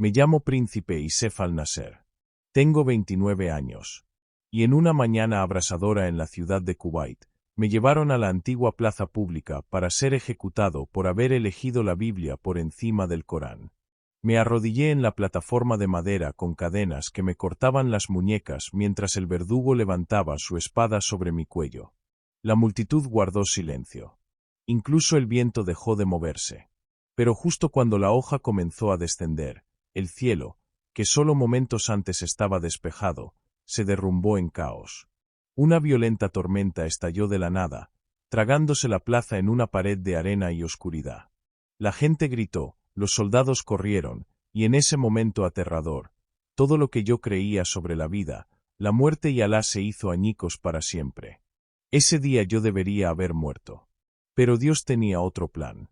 Me llamo Príncipe Isef al-Nasser. Tengo 29 años. Y en una mañana abrasadora en la ciudad de Kuwait, me llevaron a la antigua plaza pública para ser ejecutado por haber elegido la Biblia por encima del Corán. Me arrodillé en la plataforma de madera con cadenas que me cortaban las muñecas mientras el verdugo levantaba su espada sobre mi cuello. La multitud guardó silencio. Incluso el viento dejó de moverse. Pero justo cuando la hoja comenzó a descender, el cielo, que solo momentos antes estaba despejado, se derrumbó en caos. Una violenta tormenta estalló de la nada, tragándose la plaza en una pared de arena y oscuridad. La gente gritó, los soldados corrieron, y en ese momento aterrador, todo lo que yo creía sobre la vida, la muerte y Alá se hizo añicos para siempre. Ese día yo debería haber muerto. Pero Dios tenía otro plan.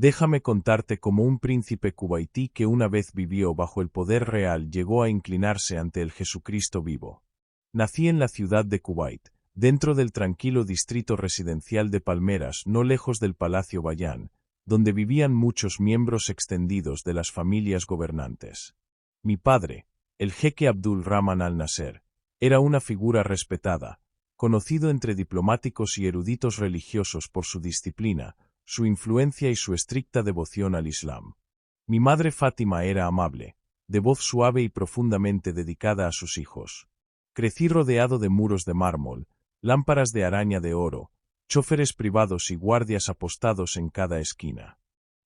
Déjame contarte cómo un príncipe kuwaití que una vez vivió bajo el poder real llegó a inclinarse ante el Jesucristo vivo. Nací en la ciudad de Kuwait, dentro del tranquilo distrito residencial de Palmeras, no lejos del Palacio Bayán, donde vivían muchos miembros extendidos de las familias gobernantes. Mi padre, el jeque Abdul Rahman al-Nasser, era una figura respetada, conocido entre diplomáticos y eruditos religiosos por su disciplina, su influencia y su estricta devoción al Islam. Mi madre Fátima era amable, de voz suave y profundamente dedicada a sus hijos. Crecí rodeado de muros de mármol, lámparas de araña de oro, chóferes privados y guardias apostados en cada esquina.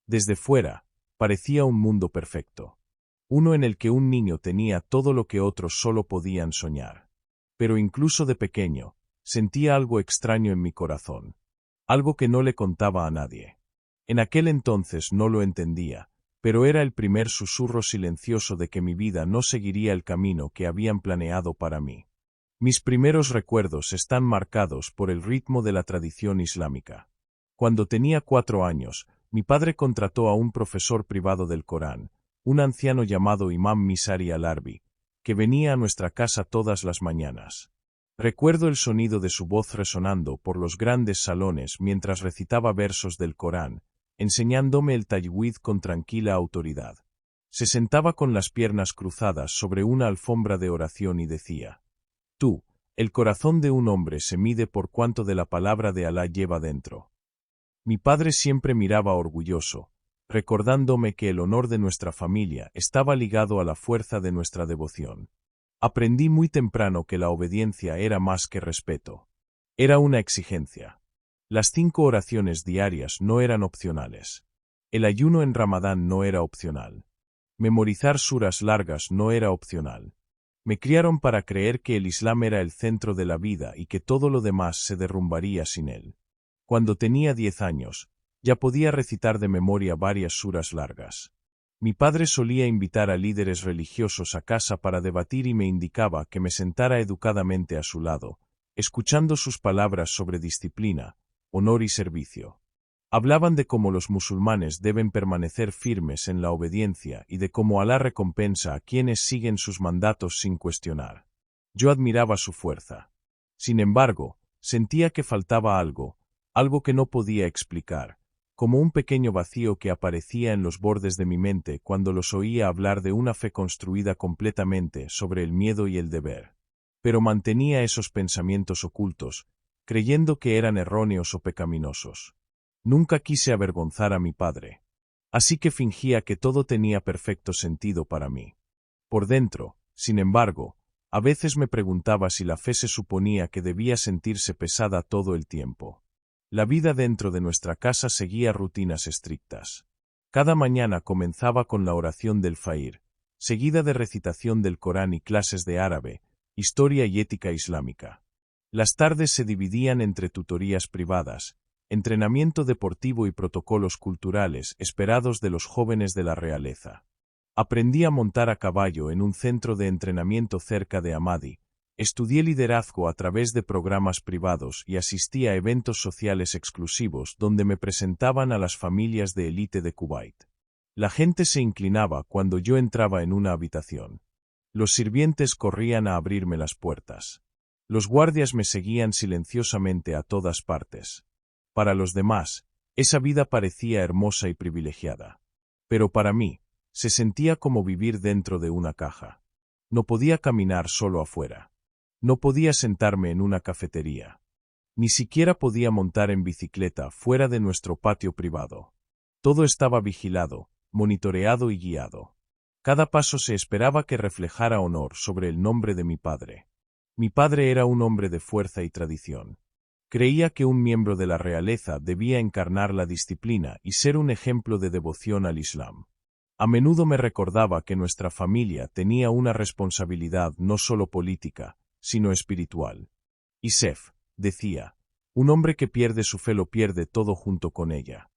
Desde fuera, parecía un mundo perfecto. Uno en el que un niño tenía todo lo que otros solo podían soñar. Pero incluso de pequeño, sentía algo extraño en mi corazón. Algo que no le contaba a nadie. En aquel entonces no lo entendía, pero era el primer susurro silencioso de que mi vida no seguiría el camino que habían planeado para mí. Mis primeros recuerdos están marcados por el ritmo de la tradición islámica. Cuando tenía 4 años, mi padre contrató a un profesor privado del Corán, un anciano llamado Imam Misari al-Arbi, que venía a nuestra casa todas las mañanas. Recuerdo el sonido de su voz resonando por los grandes salones mientras recitaba versos del Corán, enseñándome el tajwid con tranquila autoridad. Se sentaba con las piernas cruzadas sobre una alfombra de oración y decía: Tú, el corazón de un hombre se mide por cuánto de la palabra de Alá lleva dentro. Mi padre siempre miraba orgulloso, recordándome que el honor de nuestra familia estaba ligado a la fuerza de nuestra devoción. Aprendí muy temprano que la obediencia era más que respeto. Era una exigencia. Las 5 oraciones diarias no eran opcionales. El ayuno en Ramadán no era opcional. Memorizar suras largas no era opcional. Me criaron para creer que el Islam era el centro de la vida y que todo lo demás se derrumbaría sin él. Cuando tenía 10 años, ya podía recitar de memoria varias suras largas. Mi padre solía invitar a líderes religiosos a casa para debatir y me indicaba que me sentara educadamente a su lado, escuchando sus palabras sobre disciplina, honor y servicio. Hablaban de cómo los musulmanes deben permanecer firmes en la obediencia y de cómo Alá recompensa a quienes siguen sus mandatos sin cuestionar. Yo admiraba su fuerza. Sin embargo, sentía que faltaba algo que no podía explicar, como un pequeño vacío que aparecía en los bordes de mi mente cuando los oía hablar de una fe construida completamente sobre el miedo y el deber. Pero mantenía esos pensamientos ocultos, creyendo que eran erróneos o pecaminosos. Nunca quise avergonzar a mi padre. Así que fingía que todo tenía perfecto sentido para mí. Por dentro, sin embargo, a veces me preguntaba si la fe se suponía que debía sentirse pesada todo el tiempo. La vida dentro de nuestra casa seguía rutinas estrictas. Cada mañana comenzaba con la oración del Fajr, seguida de recitación del Corán y clases de árabe, historia y ética islámica. Las tardes se dividían entre tutorías privadas, entrenamiento deportivo y protocolos culturales esperados de los jóvenes de la realeza. Aprendí a montar a caballo en un centro de entrenamiento cerca de Amadi. Estudié liderazgo a través de programas privados y asistí a eventos sociales exclusivos donde me presentaban a las familias de élite de Kuwait. La gente se inclinaba cuando yo entraba en una habitación. Los sirvientes corrían a abrirme las puertas. Los guardias me seguían silenciosamente a todas partes. Para los demás, esa vida parecía hermosa y privilegiada. Pero para mí, Se sentía como vivir dentro de una caja. No podía caminar solo afuera. No podía sentarme en una cafetería. Ni siquiera podía montar en bicicleta fuera de nuestro patio privado. Todo estaba vigilado, monitoreado y guiado. Cada paso se esperaba que reflejara honor sobre el nombre de mi padre. Mi padre era un hombre de fuerza y tradición. Creía que un miembro de la realeza debía encarnar la disciplina y ser un ejemplo de devoción al Islam. A menudo me recordaba que nuestra familia tenía una responsabilidad no solo política, sino espiritual. Isef, decía, un hombre que pierde su fe lo pierde todo junto con ella.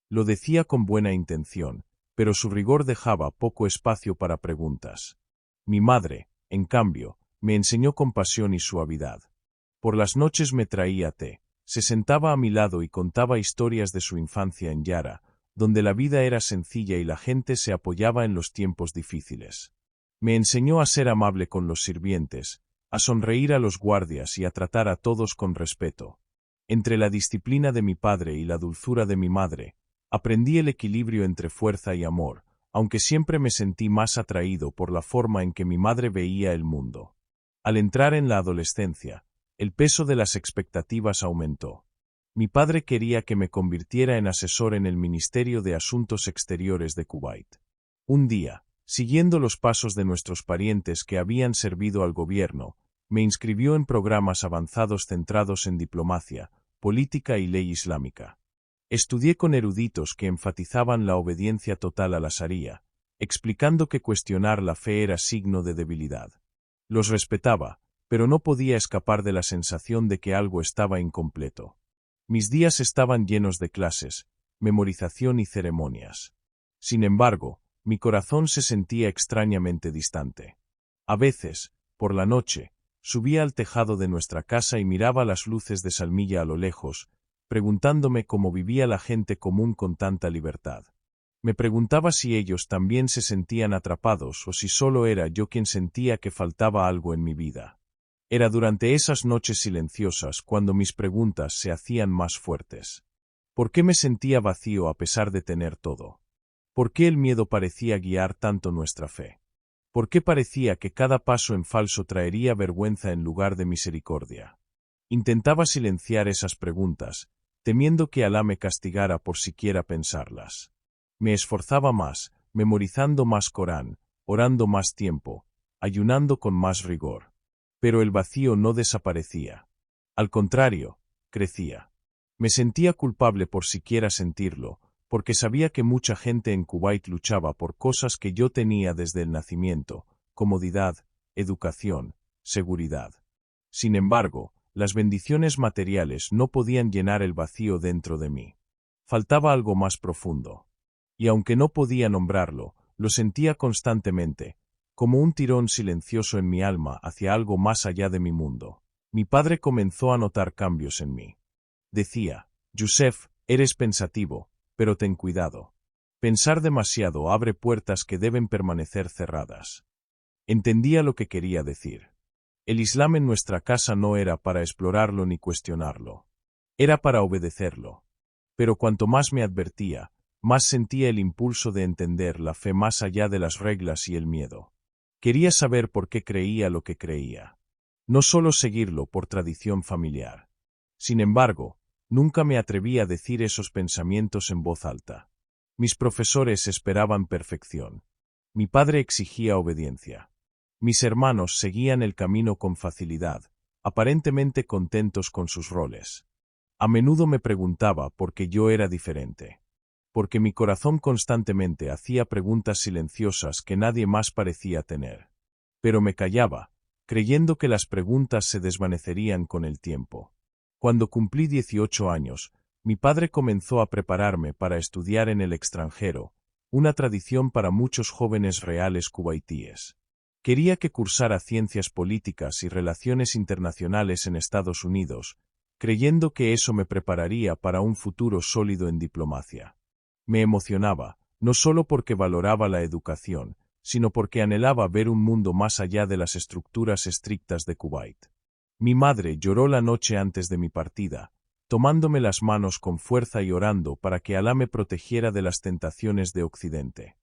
Lo decía con buena intención, pero su rigor dejaba poco espacio para preguntas. Mi madre, en cambio, me enseñó compasión y suavidad. Por las noches me traía té, se sentaba a mi lado y contaba historias de su infancia en Yara, donde la vida era sencilla y la gente se apoyaba en los tiempos difíciles. Me enseñó a ser amable con los sirvientes, a sonreír a los guardias y a tratar a todos con respeto. Entre la disciplina de mi padre y la dulzura de mi madre, aprendí el equilibrio entre fuerza y amor, aunque siempre me sentí más atraído por la forma en que mi madre veía el mundo. Al entrar en la adolescencia, el peso de las expectativas aumentó. Mi padre quería que me convirtiera en asesor en el Ministerio de Asuntos Exteriores de Kuwait. Un día, siguiendo los pasos de nuestros parientes que habían servido al gobierno, me inscribió en programas avanzados centrados en diplomacia, política y ley islámica. Estudié con eruditos que enfatizaban la obediencia total a la Sharía, explicando que cuestionar la fe era signo de debilidad. Los respetaba, pero no podía escapar de la sensación de que algo estaba incompleto. Mis días estaban llenos de clases, memorización y ceremonias. Sin embargo, mi corazón se sentía extrañamente distante. A veces, por la noche, subía al tejado de nuestra casa y miraba las luces de Salmilla a lo lejos, preguntándome cómo vivía la gente común con tanta libertad. Me preguntaba si ellos también se sentían atrapados o si solo era yo quien sentía que faltaba algo en mi vida. Era durante esas noches silenciosas cuando mis preguntas se hacían más fuertes. ¿Por qué me sentía vacío a pesar de tener todo? ¿Por qué el miedo parecía guiar tanto nuestra fe? ¿Por qué parecía que cada paso en falso traería vergüenza en lugar de misericordia? Intentaba silenciar esas preguntas, temiendo que Alá me castigara por siquiera pensarlas. Me esforzaba más, memorizando más Corán, orando más tiempo, ayunando con más rigor. Pero el vacío no desaparecía. Al contrario, crecía. Me sentía culpable por siquiera sentirlo, porque sabía que mucha gente en Kuwait luchaba por cosas que yo tenía desde el nacimiento: comodidad, educación, seguridad. Sin embargo, las bendiciones materiales no podían llenar el vacío dentro de mí. Faltaba algo más profundo. Y aunque no podía nombrarlo, lo sentía constantemente, como un tirón silencioso en mi alma hacia algo más allá de mi mundo. Mi padre comenzó a notar cambios en mí. Decía: Yusef, eres pensativo, pero ten cuidado. Pensar demasiado abre puertas que deben permanecer cerradas. Entendía lo que quería decir. El Islam en nuestra casa no era para explorarlo ni cuestionarlo. Era para obedecerlo. Pero cuanto más me advertía, más sentía el impulso de entender la fe más allá de las reglas y el miedo. Quería saber por qué creía lo que creía. No solo seguirlo por tradición familiar. Sin embargo, nunca me atreví a decir esos pensamientos en voz alta. Mis profesores esperaban perfección. Mi padre exigía obediencia. Mis hermanos seguían el camino con facilidad, aparentemente contentos con sus roles. A menudo me preguntaba por qué yo era diferente. Porque mi corazón constantemente hacía preguntas silenciosas que nadie más parecía tener. Pero me callaba, creyendo que las preguntas se desvanecerían con el tiempo. Cuando cumplí 18 años, mi padre comenzó a prepararme para estudiar en el extranjero, una tradición para muchos jóvenes reales kuwaitíes. Quería que cursara ciencias políticas y relaciones internacionales en Estados Unidos, creyendo que eso me prepararía para un futuro sólido en diplomacia. Me emocionaba, no solo porque valoraba la educación, sino porque anhelaba ver un mundo más allá de las estructuras estrictas de Kuwait. Mi madre lloró la noche antes de mi partida, tomándome las manos con fuerza y orando para que Alá me protegiera de las tentaciones de Occidente.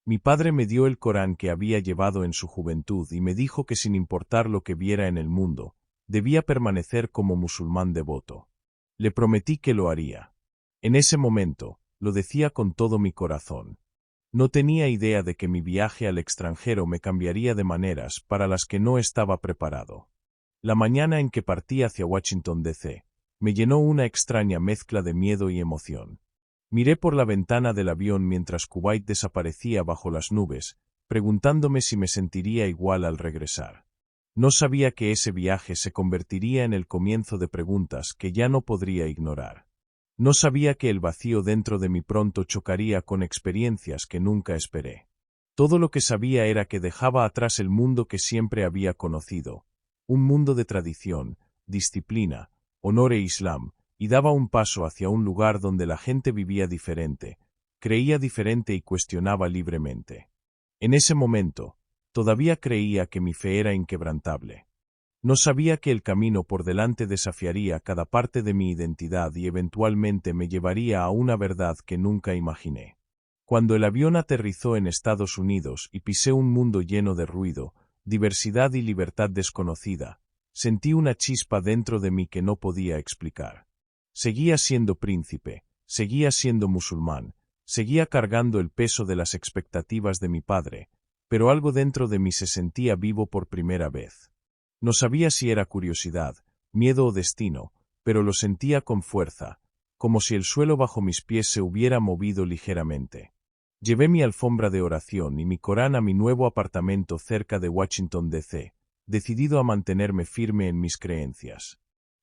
Mi padre me dio el Corán que había llevado en su juventud y me dijo que sin importar lo que viera en el mundo, debía permanecer como musulmán devoto. Le prometí que lo haría. En ese momento, lo decía con todo mi corazón. No tenía idea de que mi viaje al extranjero me cambiaría de maneras para las que no estaba preparado. La mañana en que partí hacia Washington, D.C., me llenó una extraña mezcla de miedo y emoción. Miré por la ventana del avión mientras Kuwait desaparecía bajo las nubes, preguntándome si me sentiría igual al regresar. No sabía que ese viaje se convertiría en el comienzo de preguntas que ya no podría ignorar. No sabía que el vacío dentro de mí pronto chocaría con experiencias que nunca esperé. Todo lo que sabía era que dejaba atrás el mundo que siempre había conocido, un mundo de tradición, disciplina, honor e Islam, y daba un paso hacia un lugar donde la gente vivía diferente, creía diferente y cuestionaba libremente. En ese momento, todavía creía que mi fe era inquebrantable. No sabía que el camino por delante desafiaría cada parte de mi identidad y eventualmente me llevaría a una verdad que nunca imaginé. Cuando el avión aterrizó en Estados Unidos y pisé un mundo lleno de ruido, diversidad y libertad desconocida, sentí una chispa dentro de mí que no podía explicar. Seguía siendo príncipe, seguía siendo musulmán, seguía cargando el peso de las expectativas de mi padre, pero algo dentro de mí se sentía vivo por primera vez. No sabía si era curiosidad, miedo o destino, pero lo sentía con fuerza, como si el suelo bajo mis pies se hubiera movido ligeramente. Llevé mi alfombra de oración y mi Corán a mi nuevo apartamento cerca de Washington, D.C., decidido a mantenerme firme en mis creencias.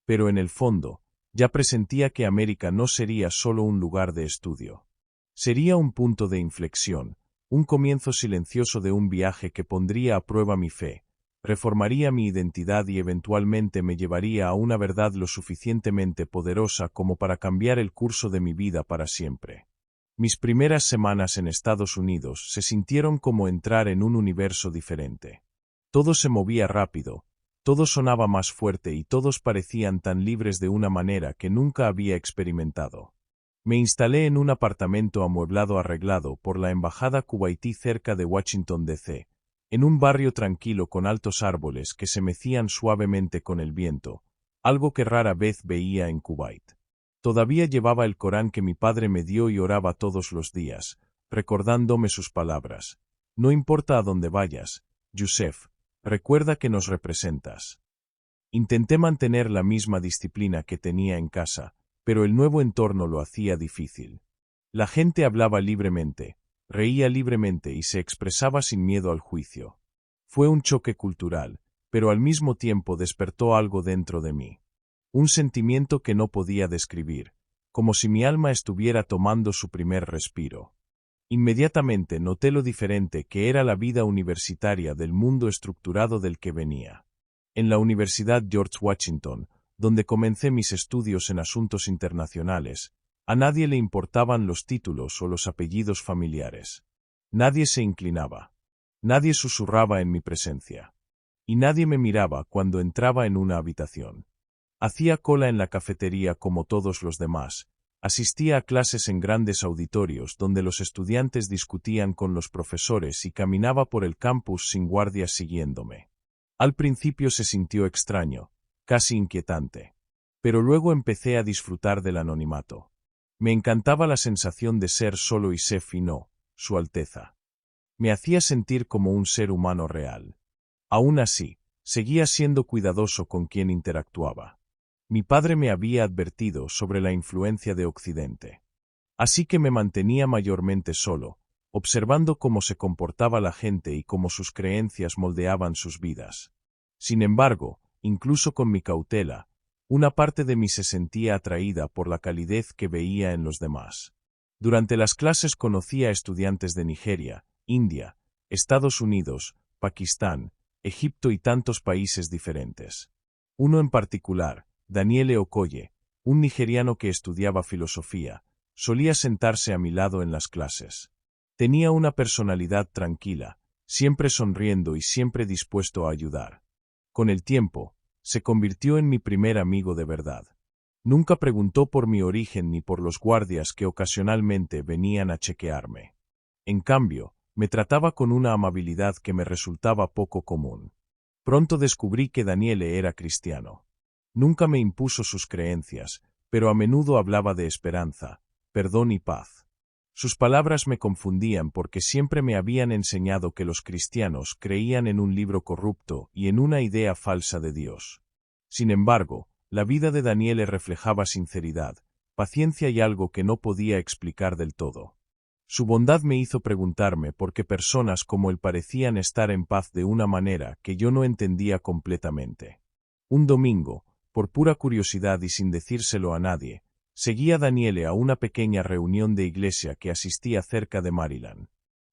Pero en el fondo, ya presentía que América no sería solo un lugar de estudio. Sería un punto de inflexión, un comienzo silencioso de un viaje que pondría a prueba mi fe, reformaría mi identidad y eventualmente me llevaría a una verdad lo suficientemente poderosa como para cambiar el curso de mi vida para siempre. Mis primeras semanas en Estados Unidos se sintieron como entrar en un universo diferente. Todo se movía rápido, todo sonaba más fuerte y todos parecían tan libres de una manera que nunca había experimentado. Me instalé en un apartamento amueblado arreglado por la embajada kuwaití cerca de Washington, D.C., en un barrio tranquilo con altos árboles que se mecían suavemente con el viento, algo que rara vez veía en Kuwait. Todavía llevaba el Corán que mi padre me dio y oraba todos los días, recordándome sus palabras. No importa a dónde vayas, Yusef, recuerda que nos representas. Intenté mantener la misma disciplina que tenía en casa, pero el nuevo entorno lo hacía difícil. La gente hablaba libremente, reía libremente y se expresaba sin miedo al juicio. Fue un choque cultural, pero al mismo tiempo despertó algo dentro de mí. Un sentimiento que no podía describir, como si mi alma estuviera tomando su primer respiro. Inmediatamente noté lo diferente que era la vida universitaria del mundo estructurado del que venía. En la Universidad George Washington, donde comencé mis estudios en asuntos internacionales, a nadie le importaban los títulos o los apellidos familiares. Nadie se inclinaba. Nadie susurraba en mi presencia. Y nadie me miraba cuando entraba en una habitación. Hacía cola en la cafetería como todos los demás. Asistía a clases en grandes auditorios donde los estudiantes discutían con los profesores y caminaba por el campus sin guardias siguiéndome. Al principio se sintió extraño, casi inquietante. Pero luego empecé a disfrutar del anonimato. Me encantaba la sensación de ser solo Yusef y no, Su Alteza. Me hacía sentir como un ser humano real. Aún así, seguía siendo cuidadoso con quien interactuaba. Mi padre me había advertido sobre la influencia de Occidente. Así que me mantenía mayormente solo, observando cómo se comportaba la gente y cómo sus creencias moldeaban sus vidas. Sin embargo, incluso con mi cautela, una parte de mí se sentía atraída por la calidez que veía en los demás. Durante las clases conocí a estudiantes de Nigeria, India, Estados Unidos, Pakistán, Egipto y tantos países diferentes. Uno en particular, Daniele Okoye, un nigeriano que estudiaba filosofía, solía sentarse a mi lado en las clases. Tenía una personalidad tranquila, siempre sonriendo y siempre dispuesto a ayudar. Con el tiempo, se convirtió en mi primer amigo de verdad. Nunca preguntó por mi origen ni por los guardias que ocasionalmente venían a chequearme. En cambio, Me trataba con una amabilidad que me resultaba poco común. Pronto descubrí que Daniele era cristiano. Nunca me impuso sus creencias, pero a menudo hablaba de esperanza, perdón y paz. Sus palabras me confundían porque siempre me habían enseñado que los cristianos creían en un libro corrupto y en una idea falsa de Dios. Sin embargo, la vida de Daniele reflejaba sinceridad, paciencia y algo que no podía explicar del todo. Su bondad me hizo preguntarme por qué personas como él parecían estar en paz de una manera que yo no entendía completamente. Un domingo, por pura curiosidad y sin decírselo a nadie, seguí a Daniele a una pequeña reunión de iglesia que asistía cerca de Maryland.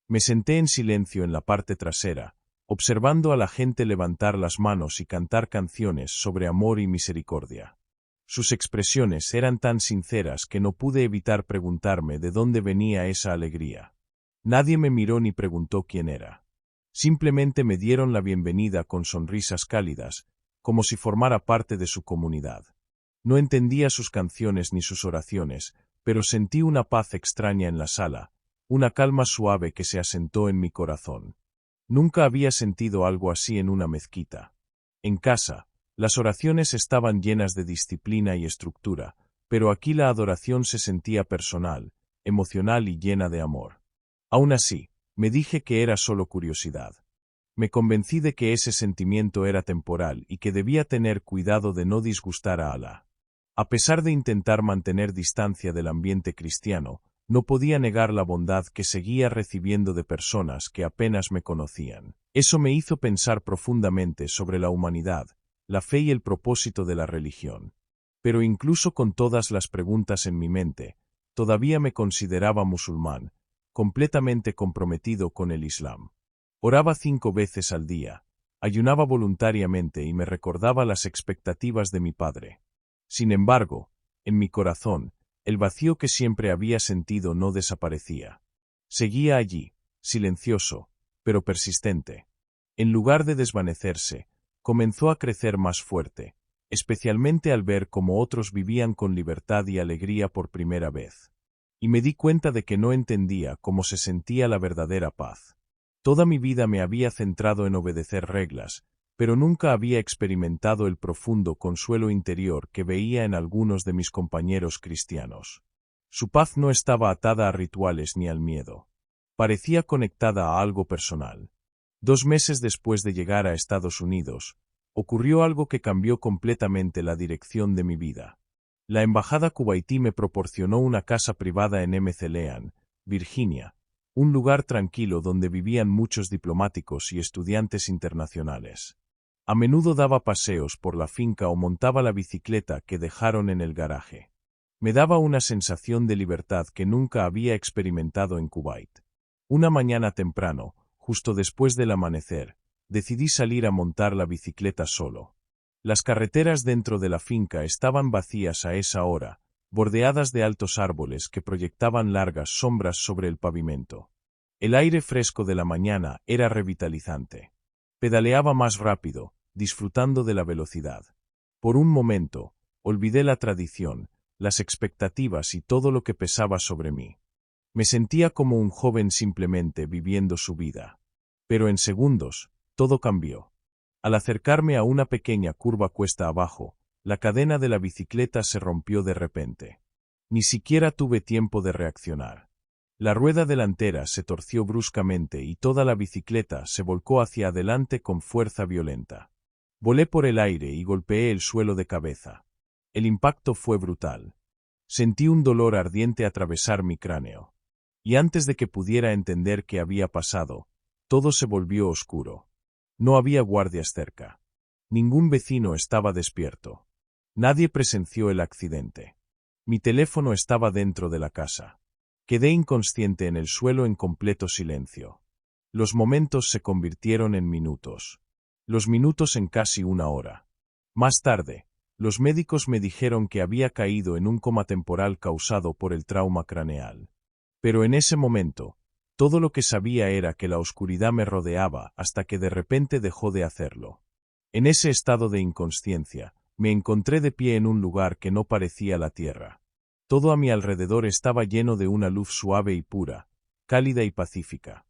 Me senté en silencio en la parte trasera, observando a la gente levantar las manos y cantar canciones sobre amor y misericordia. Sus expresiones eran tan sinceras que no pude evitar preguntarme de dónde venía esa alegría. Nadie me miró ni preguntó quién era. Simplemente me dieron la bienvenida con sonrisas cálidas, como si formara parte de su comunidad. No entendía sus canciones ni sus oraciones, pero sentí una paz extraña en la sala, una calma suave que se asentó en mi corazón. Nunca había sentido algo así en una mezquita. En casa, las oraciones estaban llenas de disciplina y estructura, pero aquí la adoración se sentía personal, emocional y llena de amor. Aún así, me dije que era solo curiosidad. Me convencí de que ese sentimiento era temporal y que debía tener cuidado de no disgustar a Alá. A pesar de intentar mantener distancia del ambiente cristiano, no podía negar la bondad que seguía recibiendo de personas que apenas me conocían. Eso me hizo pensar profundamente sobre la humanidad, la fe y el propósito de la religión. Pero incluso con todas las preguntas en mi mente, todavía me consideraba musulmán, completamente comprometido con el Islam. Oraba 5 veces al día, ayunaba voluntariamente y me recordaba las expectativas de mi padre. Sin embargo, en mi corazón, el vacío que siempre había sentido no desaparecía. Seguía allí, silencioso, pero persistente. En lugar de desvanecerse, comenzó a crecer más fuerte, especialmente al ver cómo otros vivían con libertad y alegría por primera vez. Y me di cuenta de que no entendía cómo se sentía la verdadera paz. Toda mi vida me había centrado en obedecer reglas, pero nunca había experimentado el profundo consuelo interior que veía en algunos de mis compañeros cristianos. Su paz no estaba atada a rituales ni al miedo. Parecía conectada a algo personal. 2 meses después de llegar a Estados Unidos, ocurrió algo que cambió completamente la dirección de mi vida. La embajada kuwaití me proporcionó una casa privada en McLean, Virginia, un lugar tranquilo donde vivían muchos diplomáticos y estudiantes internacionales. A menudo daba paseos por la finca o montaba la bicicleta que dejaron en el garaje. Me daba una sensación de libertad que nunca había experimentado en Kuwait. Una mañana temprano, justo después del amanecer, decidí salir a montar la bicicleta solo. Las carreteras dentro de la finca estaban vacías a esa hora, bordeadas de altos árboles que proyectaban largas sombras sobre el pavimento. El aire fresco de la mañana era revitalizante. Pedaleaba más rápido, disfrutando de la velocidad. Por un momento, olvidé la tradición, las expectativas y todo lo que pesaba sobre mí. Me sentía como un joven simplemente viviendo su vida. Pero en segundos, todo cambió. Al acercarme a una pequeña curva cuesta abajo, la cadena de la bicicleta se rompió de repente. Ni siquiera tuve tiempo de reaccionar. La rueda delantera se torció bruscamente y toda la bicicleta se volcó hacia adelante con fuerza violenta. Volé por el aire y golpeé el suelo de cabeza. El impacto fue brutal. Sentí un dolor ardiente atravesar mi cráneo. Y antes de que pudiera entender qué había pasado, todo se volvió oscuro. No había guardias cerca. Ningún vecino estaba despierto. Nadie presenció el accidente. Mi teléfono estaba dentro de la casa. Quedé inconsciente en el suelo en completo silencio. Los momentos se convirtieron en minutos. Los minutos en casi 1 hora. Más tarde, los médicos me dijeron que había caído en un coma temporal causado por el trauma craneal. Pero en ese momento, todo lo que sabía era que la oscuridad me rodeaba hasta que de repente dejó de hacerlo. En ese estado de inconsciencia, me encontré de pie en un lugar que no parecía la tierra. Todo a mi alrededor estaba lleno de una luz suave y pura, cálida y pacífica.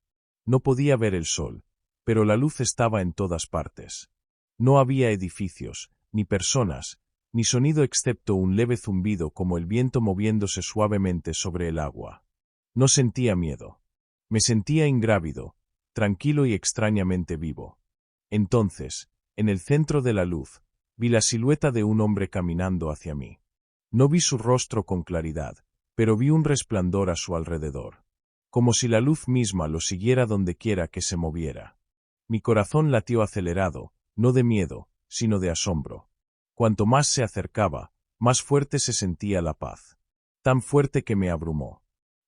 No podía ver el sol, pero la luz estaba en todas partes. No había edificios, ni personas, ni sonido excepto un leve zumbido como el viento moviéndose suavemente sobre el agua. No sentía miedo. Me sentía ingrávido, tranquilo y extrañamente vivo. Entonces, en el centro de la luz, vi la silueta de un hombre caminando hacia mí. No vi su rostro con claridad, pero vi un resplandor a su alrededor, como si la luz misma lo siguiera dondequiera que se moviera. Mi corazón latió acelerado, no de miedo, sino de asombro. Cuanto más se acercaba, más fuerte se sentía la paz. Tan fuerte que me abrumó.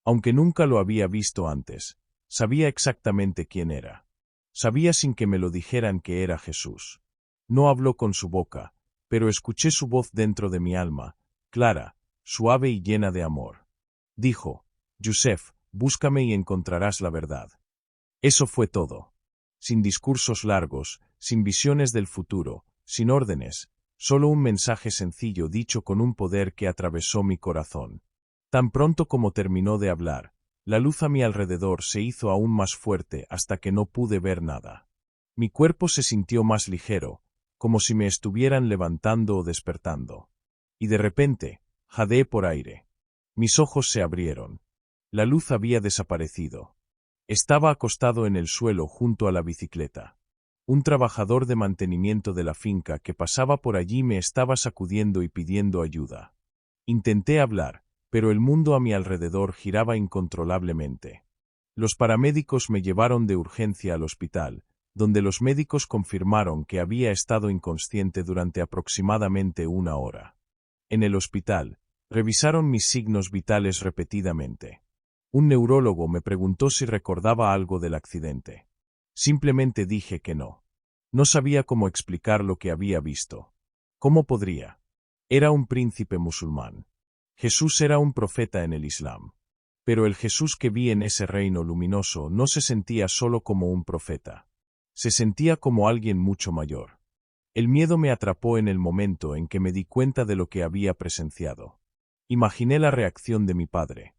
Aunque nunca lo había visto antes, sabía exactamente quién era. Sabía sin que me lo dijeran que era Jesús. No habló con su boca, pero escuché su voz dentro de mi alma, clara, suave y llena de amor. Dijo: Yusef, búscame y encontrarás la verdad. Eso fue todo. Sin discursos largos, sin visiones del futuro, sin órdenes, solo un mensaje sencillo dicho con un poder que atravesó mi corazón. Tan pronto como terminó de hablar, la luz a mi alrededor se hizo aún más fuerte hasta que no pude ver nada. Mi cuerpo se sintió más ligero, como si me estuvieran levantando o despertando. Y de repente, jadeé por aire. Mis ojos se abrieron. La luz había desaparecido. Estaba acostado en el suelo junto a la bicicleta. Un trabajador de mantenimiento de la finca que pasaba por allí me estaba sacudiendo y pidiendo ayuda. Intenté hablar, pero el mundo a mi alrededor giraba incontrolablemente. Los paramédicos me llevaron de urgencia al hospital, donde los médicos confirmaron que había estado inconsciente durante aproximadamente 1 hora. En el hospital, revisaron mis signos vitales repetidamente. Un neurólogo me preguntó si recordaba algo del accidente. Simplemente dije que no. No sabía cómo explicar lo que había visto. ¿Cómo podría? Era un príncipe musulmán. Jesús era un profeta en el Islam. Pero el Jesús que vi en ese reino luminoso no se sentía solo como un profeta. Se sentía como alguien mucho mayor. El miedo me atrapó en el momento en que me di cuenta de lo que había presenciado. Imaginé la reacción de mi padre.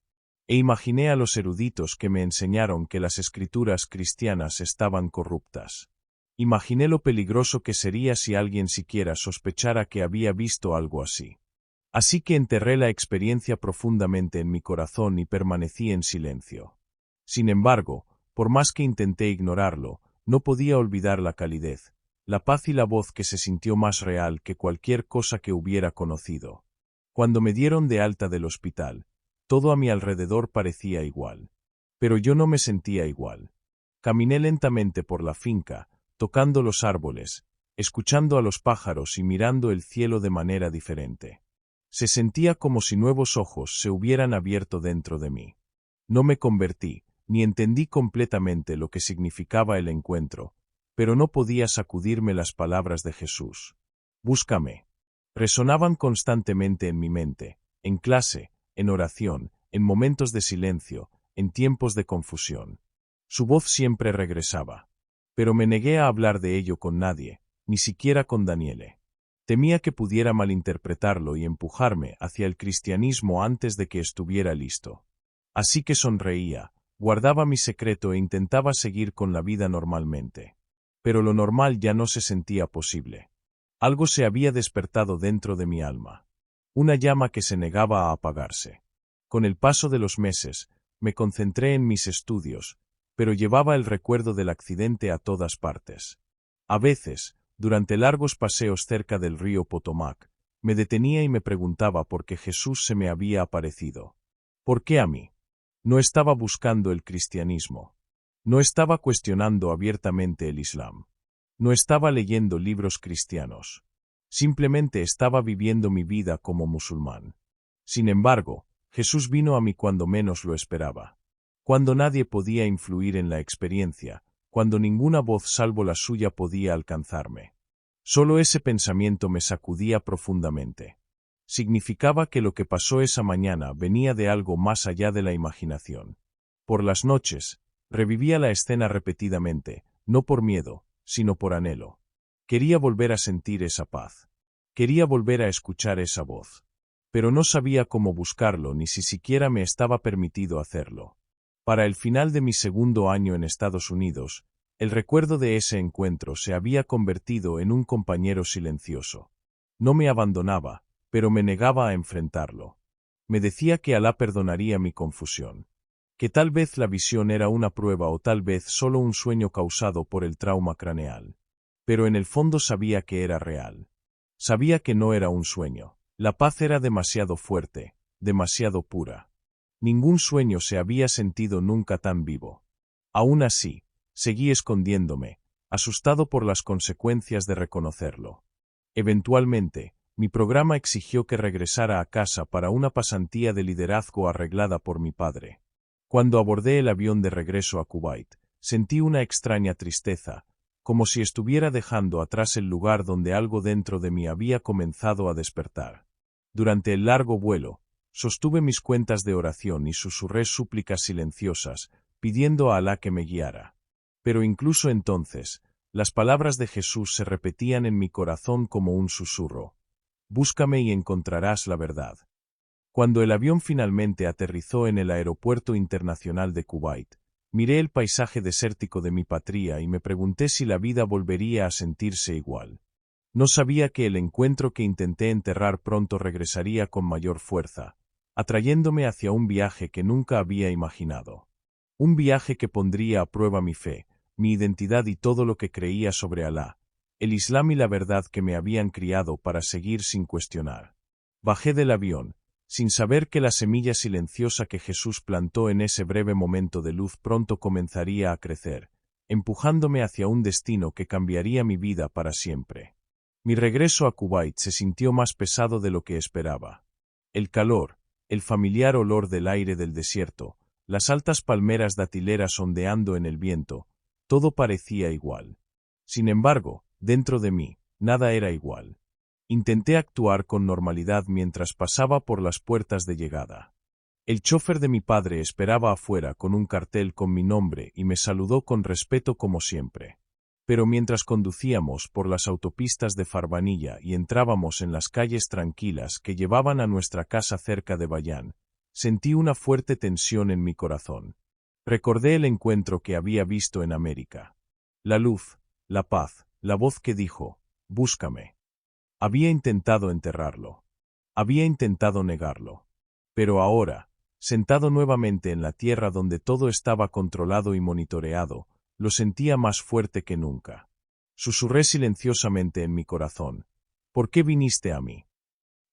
E imaginé a los eruditos que me enseñaron que las escrituras cristianas estaban corruptas. Imaginé lo peligroso que sería si alguien siquiera sospechara que había visto algo así. Así que enterré la experiencia profundamente en mi corazón y permanecí en silencio. Sin embargo, por más que intenté ignorarlo, no podía olvidar la calidez, la paz y la voz que se sintió más real que cualquier cosa que hubiera conocido. Cuando me dieron de alta del hospital, todo a mi alrededor parecía igual. Pero yo no me sentía igual. Caminé lentamente por la finca, tocando los árboles, escuchando a los pájaros y mirando el cielo de manera diferente. Se sentía como si nuevos ojos se hubieran abierto dentro de mí. No me convertí, ni entendí completamente lo que significaba el encuentro, pero no podía sacudirme las palabras de Jesús. Búscame. Resonaban constantemente en mi mente, en clase, en oración, en momentos de silencio, en tiempos de confusión. Su voz siempre regresaba. Pero me negué a hablar de ello con nadie, ni siquiera con Daniele. Temía que pudiera malinterpretarlo y empujarme hacia el cristianismo antes de que estuviera listo. Así que sonreía, guardaba mi secreto e intentaba seguir con la vida normalmente. Pero lo normal ya no se sentía posible. Algo se había despertado dentro de mi alma. Una llama que se negaba a apagarse. Con el paso de los meses, me concentré en mis estudios, pero llevaba el recuerdo del accidente a todas partes. A veces, durante largos paseos cerca del río Potomac, me detenía y me preguntaba por qué Jesús se me había aparecido. ¿Por qué a mí? No estaba buscando el cristianismo. No estaba cuestionando abiertamente el Islam. No estaba leyendo libros cristianos. Simplemente estaba viviendo mi vida como musulmán. Sin embargo, Jesús vino a mí cuando menos lo esperaba. Cuando nadie podía influir en la experiencia, cuando ninguna voz salvo la suya podía alcanzarme. Solo ese pensamiento me sacudía profundamente. Significaba que lo que pasó esa mañana venía de algo más allá de la imaginación. Por las noches, revivía la escena repetidamente, no por miedo, sino por anhelo. Quería volver a sentir esa paz. Quería volver a escuchar esa voz. Pero no sabía cómo buscarlo ni si siquiera me estaba permitido hacerlo. Para el final de mi segundo año en Estados Unidos, el recuerdo de ese encuentro se había convertido en un compañero silencioso. No me abandonaba, pero me negaba a enfrentarlo. Me decía que Alá perdonaría mi confusión. Que tal vez la visión era una prueba o tal vez solo un sueño causado por el trauma craneal. Pero en el fondo sabía que era real. Sabía que no era un sueño. La paz era demasiado fuerte, demasiado pura. Ningún sueño se había sentido nunca tan vivo. Aún así, seguí escondiéndome, asustado por las consecuencias de reconocerlo. Eventualmente, mi programa exigió que regresara a casa para una pasantía de liderazgo arreglada por mi padre. Cuando abordé el avión de regreso a Kuwait, sentí una extraña tristeza, como si estuviera dejando atrás el lugar donde algo dentro de mí había comenzado a despertar. Durante el largo vuelo, sostuve mis cuentas de oración y susurré súplicas silenciosas, pidiendo a Alá que me guiara. Pero incluso entonces, las palabras de Jesús se repetían en mi corazón como un susurro. Búscame y encontrarás la verdad. Cuando el avión finalmente aterrizó en el Aeropuerto Internacional de Kuwait, miré el paisaje desértico de mi patria y me pregunté si la vida volvería a sentirse igual. No sabía que el encuentro que intenté enterrar pronto regresaría con mayor fuerza, atrayéndome hacia un viaje que nunca había imaginado. Un viaje que pondría a prueba mi fe, mi identidad y todo lo que creía sobre Alá, el Islam y la verdad que me habían criado para seguir sin cuestionar. Bajé del avión, sin saber que la semilla silenciosa que Jesús plantó en ese breve momento de luz pronto comenzaría a crecer, empujándome hacia un destino que cambiaría mi vida para siempre. Mi regreso a Kuwait se sintió más pesado de lo que esperaba. El calor, el familiar olor del aire del desierto, las altas palmeras datileras ondeando en el viento, todo parecía igual. Sin embargo, dentro de mí, nada era igual. Intenté actuar con normalidad mientras pasaba por las puertas de llegada. El chofer de mi padre esperaba afuera con un cartel con mi nombre y me saludó con respeto como siempre. Pero mientras conducíamos por las autopistas de Farbanilla y entrábamos en las calles tranquilas que llevaban a nuestra casa cerca de Bayán, sentí una fuerte tensión en mi corazón. Recordé el encuentro que había visto en América. La luz, la paz, la voz que dijo, búscame. Había intentado enterrarlo. Había intentado negarlo. Pero ahora, sentado nuevamente en la tierra donde todo estaba controlado y monitoreado, lo sentía más fuerte que nunca. Susurré silenciosamente en mi corazón. ¿Por qué viniste a mí?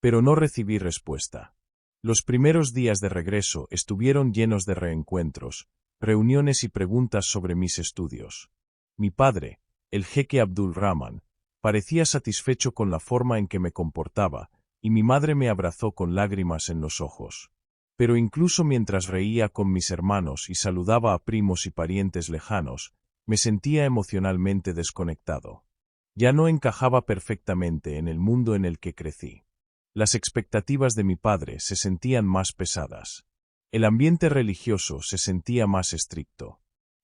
Pero no recibí respuesta. Los primeros días de regreso estuvieron llenos de reencuentros, reuniones y preguntas sobre mis estudios. Mi padre, el jeque Abdul Rahman, parecía satisfecho con la forma en que me comportaba, y mi madre me abrazó con lágrimas en los ojos. Pero incluso mientras reía con mis hermanos y saludaba a primos y parientes lejanos, me sentía emocionalmente desconectado. Ya no encajaba perfectamente en el mundo en el que crecí. Las expectativas de mi padre se sentían más pesadas. El ambiente religioso se sentía más estricto.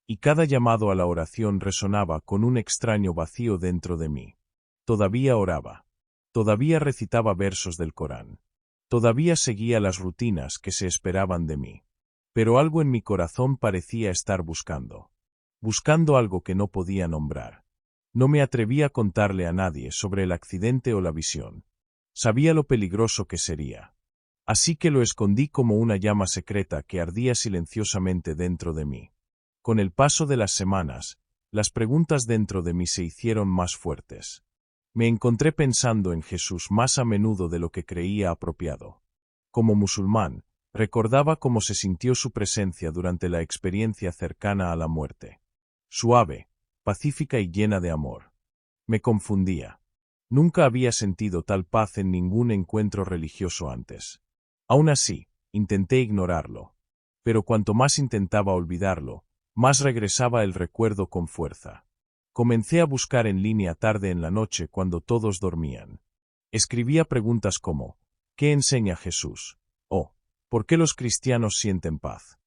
Y cada llamado a la oración resonaba con un extraño vacío dentro de mí. Todavía oraba. Todavía recitaba versos del Corán. Todavía seguía las rutinas que se esperaban de mí. Pero algo en mi corazón parecía estar buscando. Buscando algo que no podía nombrar. No me atreví a contarle a nadie sobre el accidente o la visión. Sabía lo peligroso que sería. Así que lo escondí como una llama secreta que ardía silenciosamente dentro de mí. Con el paso de las semanas, las preguntas dentro de mí se hicieron más fuertes. Me encontré pensando en Jesús más a menudo de lo que creía apropiado. Como musulmán, recordaba cómo se sintió su presencia durante la experiencia cercana a la muerte. Suave, pacífica y llena de amor. Me confundía. Nunca había sentido tal paz en ningún encuentro religioso antes. Aún así, intenté ignorarlo. Pero cuanto más intentaba olvidarlo, más regresaba el recuerdo con fuerza. Comencé a buscar en línea tarde en la noche cuando todos dormían. Escribía preguntas como, ¿qué enseña Jesús? O, ¿por qué los cristianos sienten paz?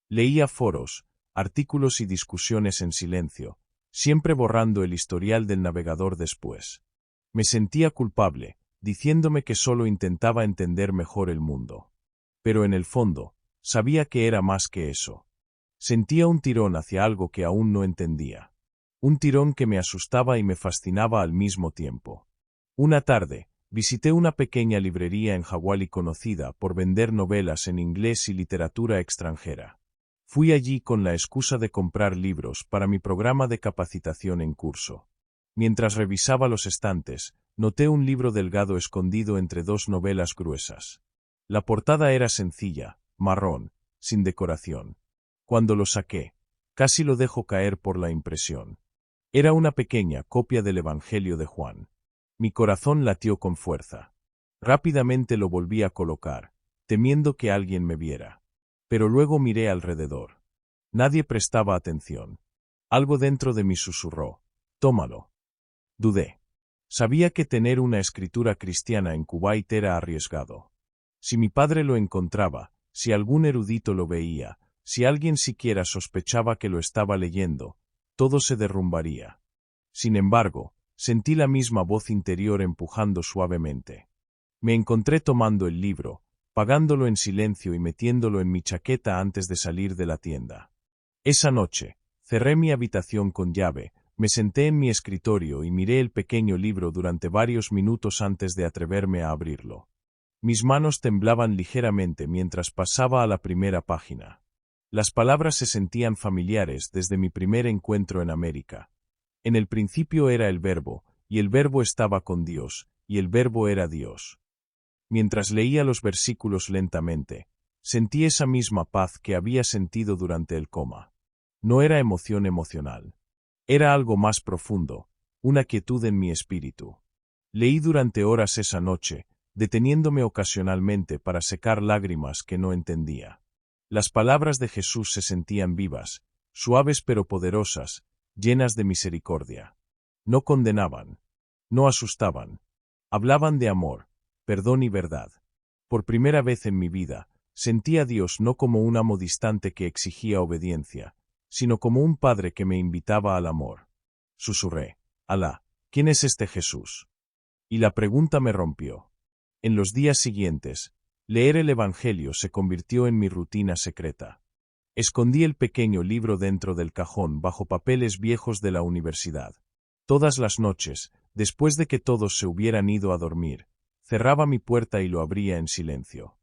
Leía foros, artículos y discusiones en silencio, siempre borrando el historial del navegador después. Me sentía culpable, diciéndome que solo intentaba entender mejor el mundo. Pero en el fondo, sabía que era más que eso. Sentía un tirón hacia algo que aún no entendía. Un tirón que me asustaba y me fascinaba al mismo tiempo. Una tarde, visité una pequeña librería en Hawái conocida por vender novelas en inglés y literatura extranjera. Fui allí con la excusa de comprar libros para mi programa de capacitación en curso. Mientras revisaba los estantes, noté un libro delgado escondido entre dos novelas gruesas. La portada era sencilla, marrón, sin decoración. Cuando lo saqué, casi lo dejo caer por la impresión. Era una pequeña copia del Evangelio de Juan. Mi corazón latió con fuerza. Rápidamente lo volví a colocar, temiendo que alguien me viera. Pero luego miré alrededor. Nadie prestaba atención. Algo dentro de mí susurró: tómalo. Dudé. Sabía que tener una escritura cristiana en Kuwait era arriesgado. Si mi padre lo encontraba, si algún erudito lo veía, si alguien siquiera sospechaba que lo estaba leyendo, todo se derrumbaría. Sin embargo, sentí la misma voz interior empujando suavemente. Me encontré tomando el libro, pagándolo en silencio y metiéndolo en mi chaqueta antes de salir de la tienda. Esa noche, cerré mi habitación con llave, me senté en mi escritorio y miré el pequeño libro durante varios minutos antes de atreverme a abrirlo. Mis manos temblaban ligeramente mientras pasaba a la primera página. Las palabras se sentían familiares desde mi primer encuentro en América. En el principio era el Verbo, y el Verbo estaba con Dios, y el Verbo era Dios. Mientras leía los versículos lentamente, sentí esa misma paz que había sentido durante el coma. No era emoción emocional. Era algo más profundo, una quietud en mi espíritu. Leí durante horas esa noche, deteniéndome ocasionalmente para secar lágrimas que no entendía. Las palabras de Jesús se sentían vivas, suaves pero poderosas, llenas de misericordia. No condenaban, no asustaban, hablaban de amor, perdón y verdad. Por primera vez en mi vida, sentí a Dios no como un amo distante que exigía obediencia, sino como un padre que me invitaba al amor. Susurré: Alá, ¿quién es este Jesús? Y la pregunta me rompió. En los días siguientes, leer el Evangelio se convirtió en mi rutina secreta. Escondí el pequeño libro dentro del cajón bajo papeles viejos de la universidad. Todas las noches, después de que todos se hubieran ido a dormir, cerraba mi puerta y lo abría en silencio.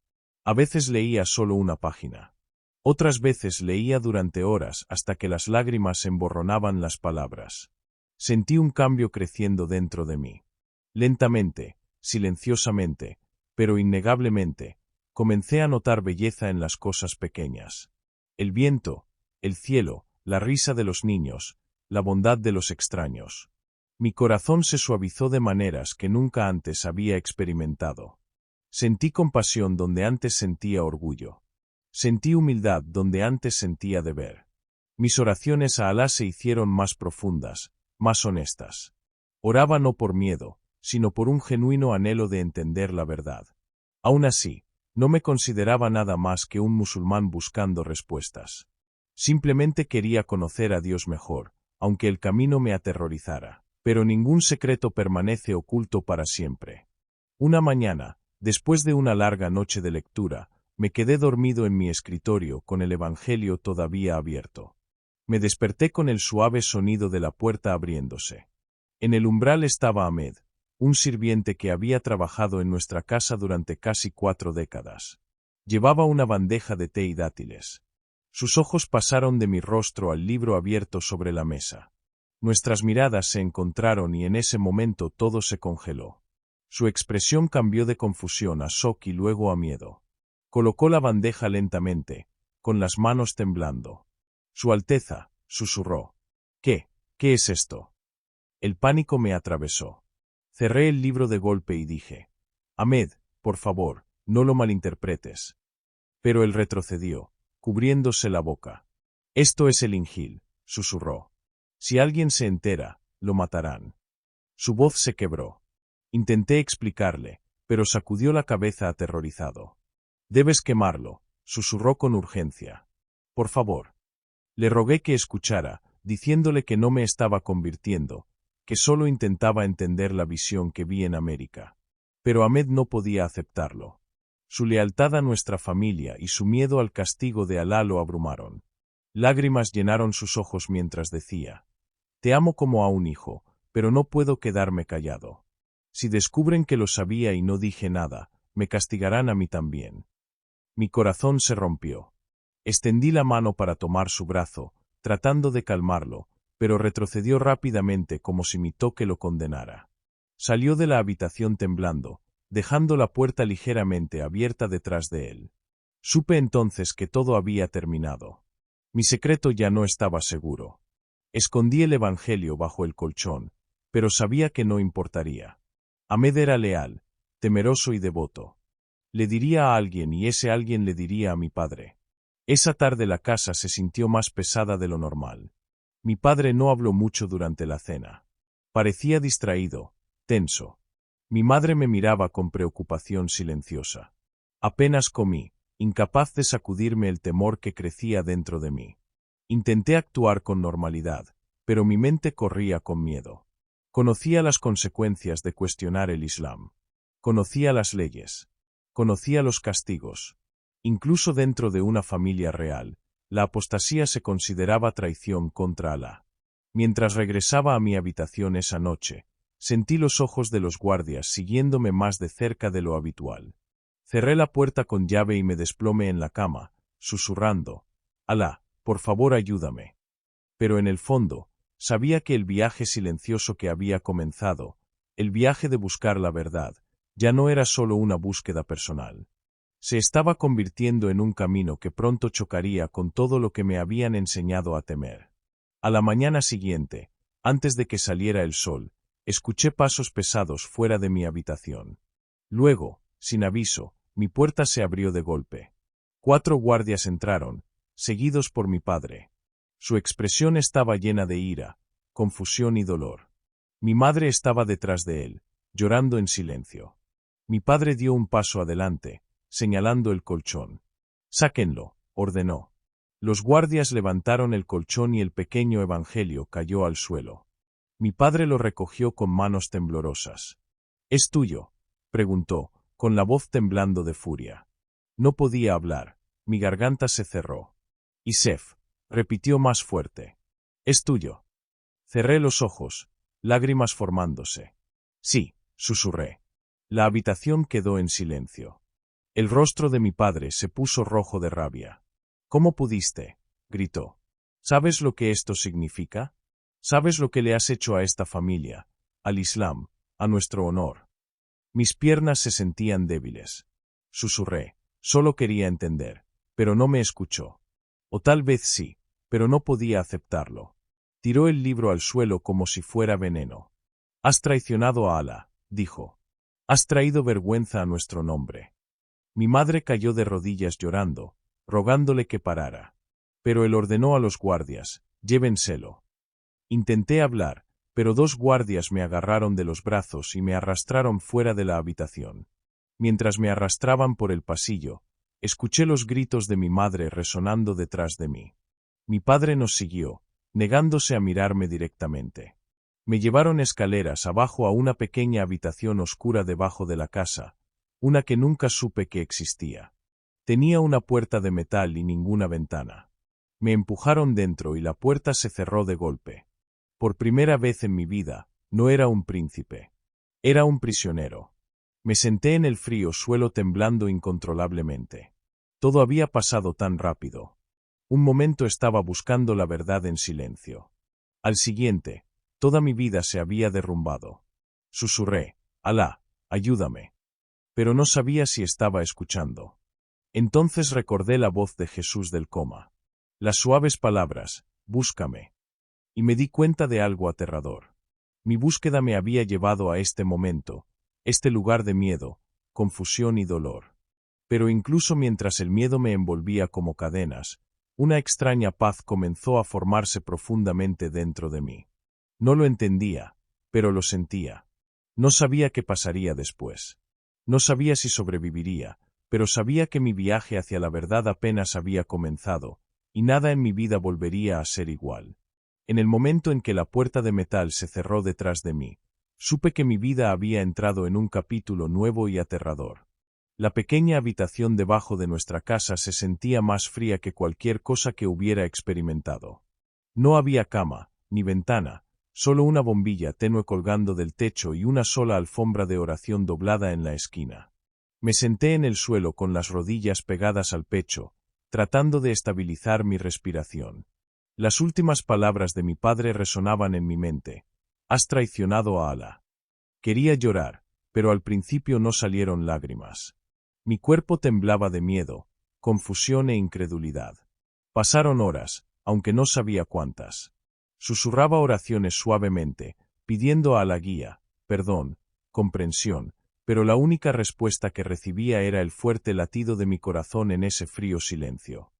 A veces leía solo una página. Otras veces leía durante horas hasta que las lágrimas emborronaban las palabras. Sentí un cambio creciendo dentro de mí. Lentamente, silenciosamente, pero innegablemente, comencé a notar belleza en las cosas pequeñas. El viento, el cielo, la risa de los niños, la bondad de los extraños. Mi corazón se suavizó de maneras que nunca antes había experimentado. Sentí compasión donde antes sentía orgullo. Sentí humildad donde antes sentía deber. Mis oraciones a Alá se hicieron más profundas, más honestas. Oraba no por miedo, sino por un genuino anhelo de entender la verdad. Aún así, no me consideraba nada más que un musulmán buscando respuestas. Simplemente quería conocer a Dios mejor, aunque el camino me aterrorizara. Pero ningún secreto permanece oculto para siempre. Una mañana, después de una larga noche de lectura, me quedé dormido en mi escritorio con el Evangelio todavía abierto. Me desperté con el suave sonido de la puerta abriéndose. En el umbral estaba Ahmed, un sirviente que había trabajado en nuestra casa durante casi 4 décadas. Llevaba una bandeja de té y dátiles. Sus ojos pasaron de mi rostro al libro abierto sobre la mesa. Nuestras miradas se encontraron y en ese momento todo se congeló. Su expresión cambió de confusión a shock y luego a miedo. Colocó la bandeja lentamente, con las manos temblando. Su Alteza, susurró: ¿Qué es esto? El pánico me atravesó. Cerré el libro de golpe y dije: Ahmed, por favor, no lo malinterpretes. Pero él retrocedió, cubriéndose la boca. Esto es el Injil, susurró. Si alguien se entera, lo matarán. Su voz se quebró. Intenté explicarle, pero sacudió la cabeza aterrorizado. Debes quemarlo, susurró con urgencia. Por favor. Le rogué que escuchara, diciéndole que no me estaba convirtiendo, que solo intentaba entender la visión que vi en América. Pero Ahmed no podía aceptarlo. Su lealtad a nuestra familia y su miedo al castigo de Alá lo abrumaron. Lágrimas llenaron sus ojos mientras decía: «Te amo como a un hijo, pero no puedo quedarme callado. Si descubren que lo sabía y no dije nada, me castigarán a mí también». Mi corazón se rompió. Extendí la mano para tomar su brazo, tratando de calmarlo, pero retrocedió rápidamente como si mi toque lo condenara. Salió de la habitación temblando, dejando la puerta ligeramente abierta detrás de él. Supe entonces que todo había terminado. Mi secreto ya no estaba seguro. Escondí el Evangelio bajo el colchón, pero sabía que no importaría. Ahmed era leal, temeroso y devoto. Le diría a alguien y ese alguien le diría a mi padre. Esa tarde la casa se sintió más pesada de lo normal. Mi padre no habló mucho durante la cena. Parecía distraído, tenso. Mi madre me miraba con preocupación silenciosa. Apenas comí, incapaz de sacudirme el temor que crecía dentro de mí. Intenté actuar con normalidad, pero mi mente corría con miedo. Conocía las consecuencias de cuestionar el Islam. Conocía las leyes. Conocía los castigos. Incluso dentro de una familia real, la apostasía se consideraba traición contra Alá. Mientras regresaba a mi habitación esa noche, sentí los ojos de los guardias siguiéndome más de cerca de lo habitual. Cerré la puerta con llave y me desplomé en la cama, susurrando: «Alá, por favor ayúdame». Pero en el fondo, sabía que el viaje silencioso que había comenzado, el viaje de buscar la verdad, ya no era solo una búsqueda personal. Se estaba convirtiendo en un camino que pronto chocaría con todo lo que me habían enseñado a temer. A la mañana siguiente, antes de que saliera el sol, escuché pasos pesados fuera de mi habitación. Luego, sin aviso, mi puerta se abrió de golpe. 4 guardias entraron, seguidos por mi padre. Su expresión estaba llena de ira, confusión y dolor. Mi madre estaba detrás de él, llorando en silencio. Mi padre dio un paso adelante, señalando el colchón. «Sáquenlo», ordenó. Los guardias levantaron el colchón y el pequeño evangelio cayó al suelo. Mi padre lo recogió con manos temblorosas. «¿Es tuyo?», preguntó, con la voz temblando de furia. No podía hablar, mi garganta se cerró. «Isef», repitió más fuerte. «¿Es tuyo?». Cerré los ojos, lágrimas formándose. «Sí», susurré. La habitación quedó en silencio. El rostro de mi padre se puso rojo de rabia. «¿Cómo pudiste?», gritó. «¿Sabes lo que esto significa? ¿Sabes lo que le has hecho a esta familia, al Islam, a nuestro honor?». Mis piernas se sentían débiles. Susurré. Solo quería entender, pero no me escuchó. O tal vez sí, pero no podía aceptarlo. Tiró el libro al suelo como si fuera veneno. «Has traicionado a Alá», dijo. «Has traído vergüenza a nuestro nombre». Mi madre cayó de rodillas llorando, rogándole que parara. Pero él ordenó a los guardias: «Llévenselo». Intenté hablar, pero 2 guardias me agarraron de los brazos y me arrastraron fuera de la habitación. Mientras me arrastraban por el pasillo, escuché los gritos de mi madre resonando detrás de mí. Mi padre nos siguió, negándose a mirarme directamente. Me llevaron escaleras abajo a una pequeña habitación oscura debajo de la casa, una que nunca supe que existía. Tenía una puerta de metal y ninguna ventana. Me empujaron dentro y la puerta se cerró de golpe. Por primera vez en mi vida, no era un príncipe. Era un prisionero. Me senté en el frío suelo temblando incontrolablemente. Todo había pasado tan rápido. Un momento estaba buscando la verdad en silencio. Al siguiente, toda mi vida se había derrumbado. Susurré: «Alá, ayúdame». Pero no sabía si estaba escuchando. Entonces recordé la voz de Jesús del coma. Las suaves palabras: «Búscame». Y me di cuenta de algo aterrador. Mi búsqueda me había llevado a este momento, este lugar de miedo, confusión y dolor. Pero incluso mientras el miedo me envolvía como cadenas, una extraña paz comenzó a formarse profundamente dentro de mí. No lo entendía, pero lo sentía. No sabía qué pasaría después. No sabía si sobreviviría, pero sabía que mi viaje hacia la verdad apenas había comenzado, y nada en mi vida volvería a ser igual. En el momento en que la puerta de metal se cerró detrás de mí, supe que mi vida había entrado en un capítulo nuevo y aterrador. La pequeña habitación debajo de nuestra casa se sentía más fría que cualquier cosa que hubiera experimentado. No había cama, ni ventana, solo una bombilla tenue colgando del techo y una sola alfombra de oración doblada en la esquina. Me senté en el suelo con las rodillas pegadas al pecho, tratando de estabilizar mi respiración. Las últimas palabras de mi padre resonaban en mi mente. Has traicionado a Alá. Quería llorar, pero al principio no salieron lágrimas. Mi cuerpo temblaba de miedo, confusión e incredulidad. Pasaron horas, aunque no sabía cuántas. Susurraba oraciones suavemente, pidiendo a la guía, perdón, comprensión, pero la única respuesta que recibía era el fuerte latido de mi corazón en ese frío silencio.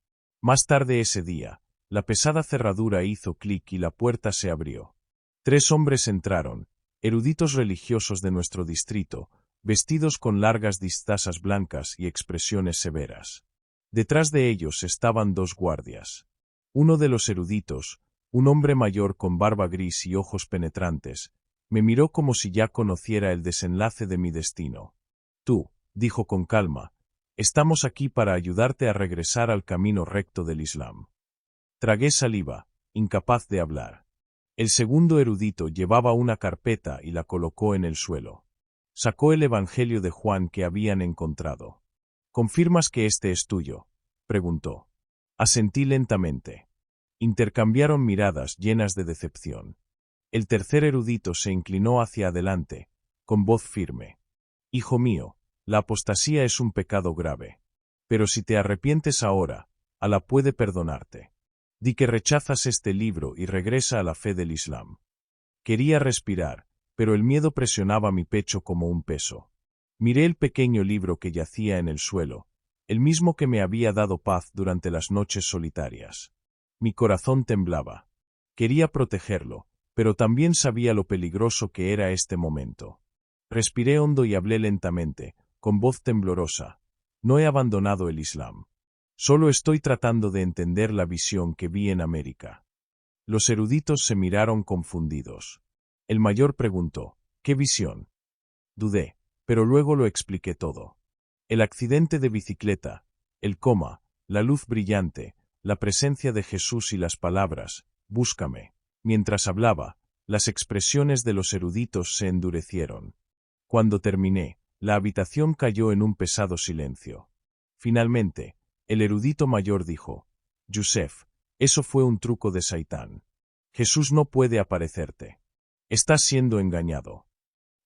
Más tarde ese día, la pesada cerradura hizo clic y la puerta se abrió. 3 hombres entraron, eruditos religiosos de nuestro distrito, vestidos con largas distazas blancas y expresiones severas. Detrás de ellos estaban 2 guardias. Uno de los eruditos, un hombre mayor con barba gris y ojos penetrantes, me miró como si ya conociera el desenlace de mi destino. Tú, dijo con calma, estamos aquí para ayudarte a regresar al camino recto del Islam. Tragué saliva, incapaz de hablar. El segundo erudito llevaba una carpeta y la colocó en el suelo. Sacó el Evangelio de Juan que habían encontrado. ¿Confirmas que este es tuyo?, preguntó. Asentí lentamente. Intercambiaron miradas llenas de decepción. El tercer erudito se inclinó hacia adelante, con voz firme. Hijo mío, la apostasía es un pecado grave. Pero si te arrepientes ahora, Alá puede perdonarte. Di que rechazas este libro y regresa a la fe del Islam. Quería respirar, pero el miedo presionaba mi pecho como un peso. Miré el pequeño libro que yacía en el suelo, el mismo que me había dado paz durante las noches solitarias. Mi corazón temblaba. Quería protegerlo, pero también sabía lo peligroso que era este momento. Respiré hondo y hablé lentamente, con voz temblorosa. No he abandonado el Islam. Solo estoy tratando de entender la visión que vi en América. Los eruditos se miraron confundidos. El mayor preguntó, ¿qué visión? Dudé, pero luego lo expliqué todo. El accidente de bicicleta, el coma, la luz brillante, la presencia de Jesús y las palabras, búscame. Mientras hablaba, las expresiones de los eruditos se endurecieron. Cuando terminé, la habitación cayó en un pesado silencio. Finalmente, el erudito mayor dijo, Yusef, eso fue un truco de Saitán. Jesús no puede aparecerte. Estás siendo engañado.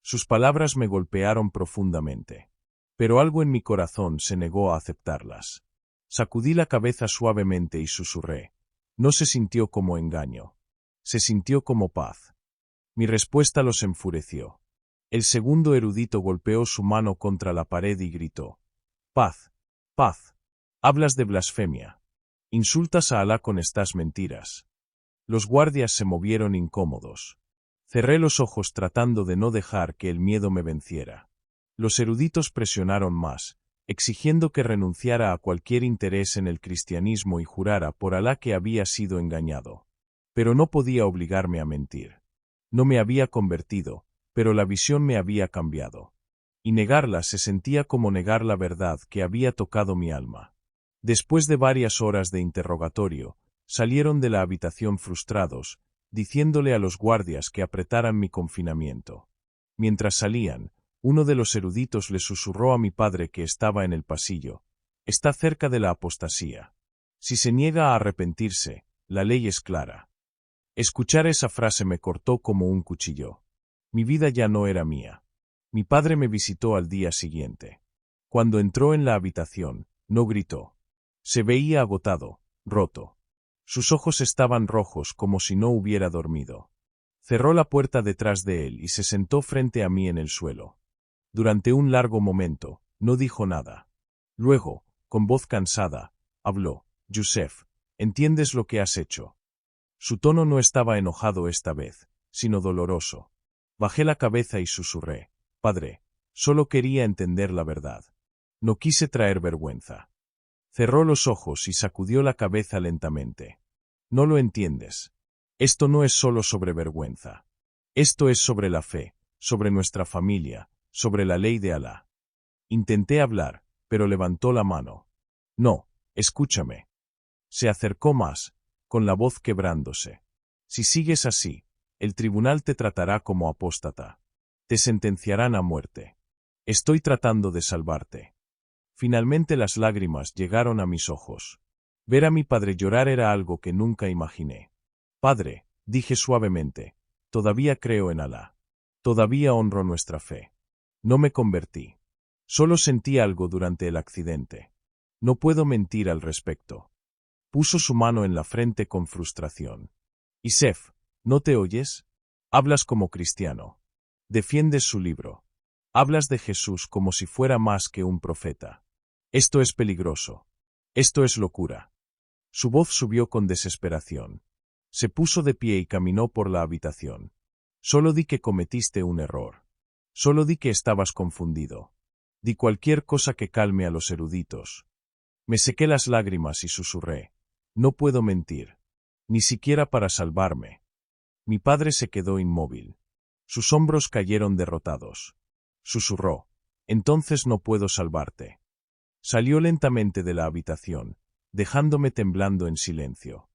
Sus palabras me golpearon profundamente. Pero algo en mi corazón se negó a aceptarlas. Sacudí la cabeza suavemente y susurré. No se sintió como engaño. Se sintió como paz. Mi respuesta los enfureció. El segundo erudito golpeó su mano contra la pared y gritó. Paz, paz. Hablas de blasfemia. Insultas a Alá con estas mentiras. Los guardias se movieron incómodos. Cerré los ojos tratando de no dejar que el miedo me venciera. Los eruditos presionaron más, exigiendo que renunciara a cualquier interés en el cristianismo y jurara por Alá que había sido engañado. Pero no podía obligarme a mentir. No me había convertido, pero la visión me había cambiado. Y negarla se sentía como negar la verdad que había tocado mi alma. Después de varias horas de interrogatorio, salieron de la habitación frustrados, diciéndole a los guardias que apretaran mi confinamiento. Mientras salían, uno de los eruditos le susurró a mi padre que estaba en el pasillo. Está cerca de la apostasía. Si se niega a arrepentirse, la ley es clara. Escuchar esa frase me cortó como un cuchillo. Mi vida ya no era mía. Mi padre me visitó al día siguiente. Cuando entró en la habitación, no gritó. Se veía agotado, roto. Sus ojos estaban rojos como si no hubiera dormido. Cerró la puerta detrás de él y se sentó frente a mí en el suelo. Durante un largo momento, no dijo nada. Luego, con voz cansada, habló. Yusef, ¿entiendes lo que has hecho? Su tono no estaba enojado esta vez, sino doloroso. Bajé la cabeza y susurré. Padre, solo quería entender la verdad. No quise traer vergüenza. Cerró los ojos y sacudió la cabeza lentamente. No lo entiendes. Esto no es solo sobre vergüenza. Esto es sobre la fe, sobre nuestra familia, sobre la ley de Alá. Intenté hablar, pero levantó la mano. No, escúchame. Se acercó más, con la voz quebrándose. Si sigues así, el tribunal te tratará como apóstata. Te sentenciarán a muerte. Estoy tratando de salvarte. Finalmente las lágrimas llegaron a mis ojos. Ver a mi padre llorar era algo que nunca imaginé. Padre, dije suavemente, todavía creo en Alá. Todavía honro nuestra fe. No me convertí. Solo sentí algo durante el accidente. No puedo mentir al respecto. Puso su mano en la frente con frustración. Isef, ¿no te oyes? Hablas como cristiano. Defiendes su libro. Hablas de Jesús como si fuera más que un profeta. Esto es peligroso. Esto es locura. Su voz subió con desesperación. Se puso de pie y caminó por la habitación. Solo di que cometiste un error. Solo di que estabas confundido. Di cualquier cosa que calme a los eruditos. Me sequé las lágrimas y susurré. No puedo mentir. Ni siquiera para salvarme. Mi padre se quedó inmóvil. Sus hombros cayeron derrotados. Susurró. Entonces no puedo salvarte. Salió lentamente de la habitación, dejándome temblando en silencio.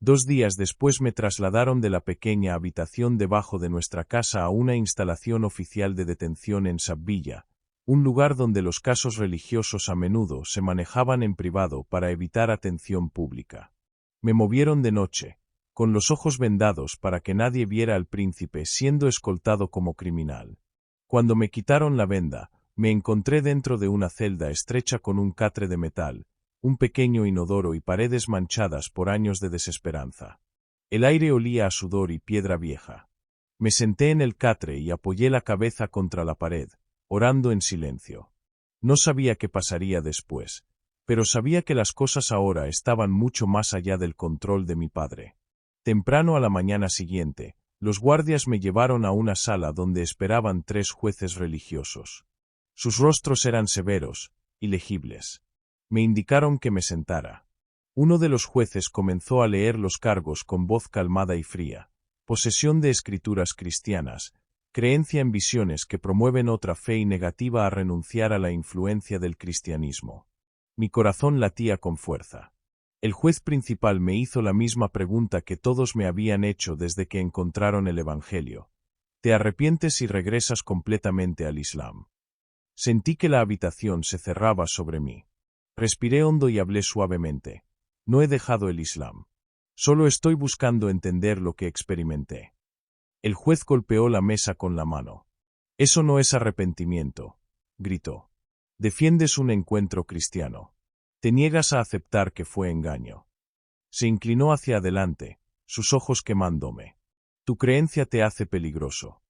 2 días después me trasladaron de la pequeña habitación debajo de nuestra casa a una instalación oficial de detención en Sabilla, un lugar donde los casos religiosos a menudo se manejaban en privado para evitar atención pública. Me movieron de noche, con los ojos vendados para que nadie viera al príncipe siendo escoltado como criminal. Cuando me quitaron la venda, me encontré dentro de una celda estrecha con un catre de metal, un pequeño inodoro y paredes manchadas por años de desesperanza. El aire olía a sudor y piedra vieja. Me senté en el catre y apoyé la cabeza contra la pared, orando en silencio. No sabía qué pasaría después, pero sabía que las cosas ahora estaban mucho más allá del control de mi padre. Temprano a la mañana siguiente, los guardias me llevaron a una sala donde esperaban 3 jueces religiosos. Sus rostros eran severos, ilegibles. Me indicaron que me sentara. Uno de los jueces comenzó a leer los cargos con voz calmada y fría. Posesión de escrituras cristianas, creencia en visiones que promueven otra fe y negativa a renunciar a la influencia del cristianismo. Mi corazón latía con fuerza. El juez principal me hizo la misma pregunta que todos me habían hecho desde que encontraron el Evangelio. ¿Te arrepientes y regresas completamente al Islam? Sentí que la habitación se cerraba sobre mí. Respiré hondo y hablé suavemente. No he dejado el Islam. Solo estoy buscando entender lo que experimenté. El juez golpeó la mesa con la mano. Eso no es arrepentimiento, gritó. Defiendes un encuentro cristiano. Te niegas a aceptar que fue engaño. Se inclinó hacia adelante, sus ojos quemándome. Tu creencia te hace peligroso.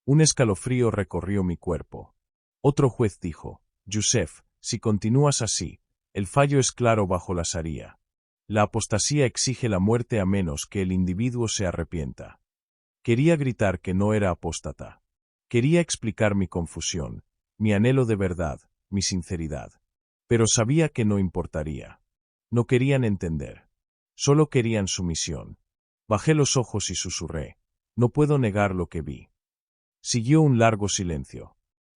Un escalofrío recorrió mi cuerpo. Otro juez dijo, Yusef, si continúas así, el fallo es claro bajo la Sharía. La apostasía exige la muerte a menos que el individuo se arrepienta. Quería gritar que no era apóstata. Quería explicar mi confusión, mi anhelo de verdad, mi sinceridad. Pero sabía que no importaría. No querían entender. Solo querían sumisión. Bajé los ojos y susurré. No puedo negar lo que vi. Siguió un largo silencio.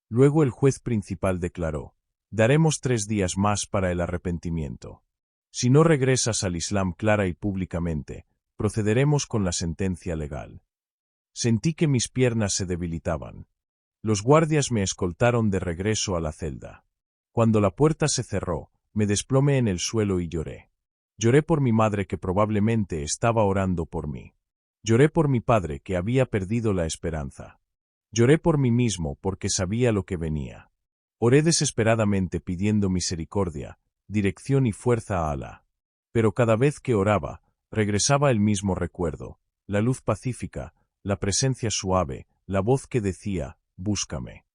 Luego el juez principal declaró, daremos 3 días más para el arrepentimiento. Si no regresas al Islam clara y públicamente, procederemos con la sentencia legal. Sentí que mis piernas se debilitaban. Los guardias me escoltaron de regreso a la celda. Cuando la puerta se cerró, me desplomé en el suelo y lloré. Lloré por mi madre que probablemente estaba orando por mí. Lloré por mi padre que había perdido la esperanza. Lloré por mí mismo porque sabía lo que venía. Oré desesperadamente pidiendo misericordia, dirección y fuerza a Alá. Pero cada vez que oraba, regresaba el mismo recuerdo, la luz pacífica, la presencia suave, la voz que decía, búscame.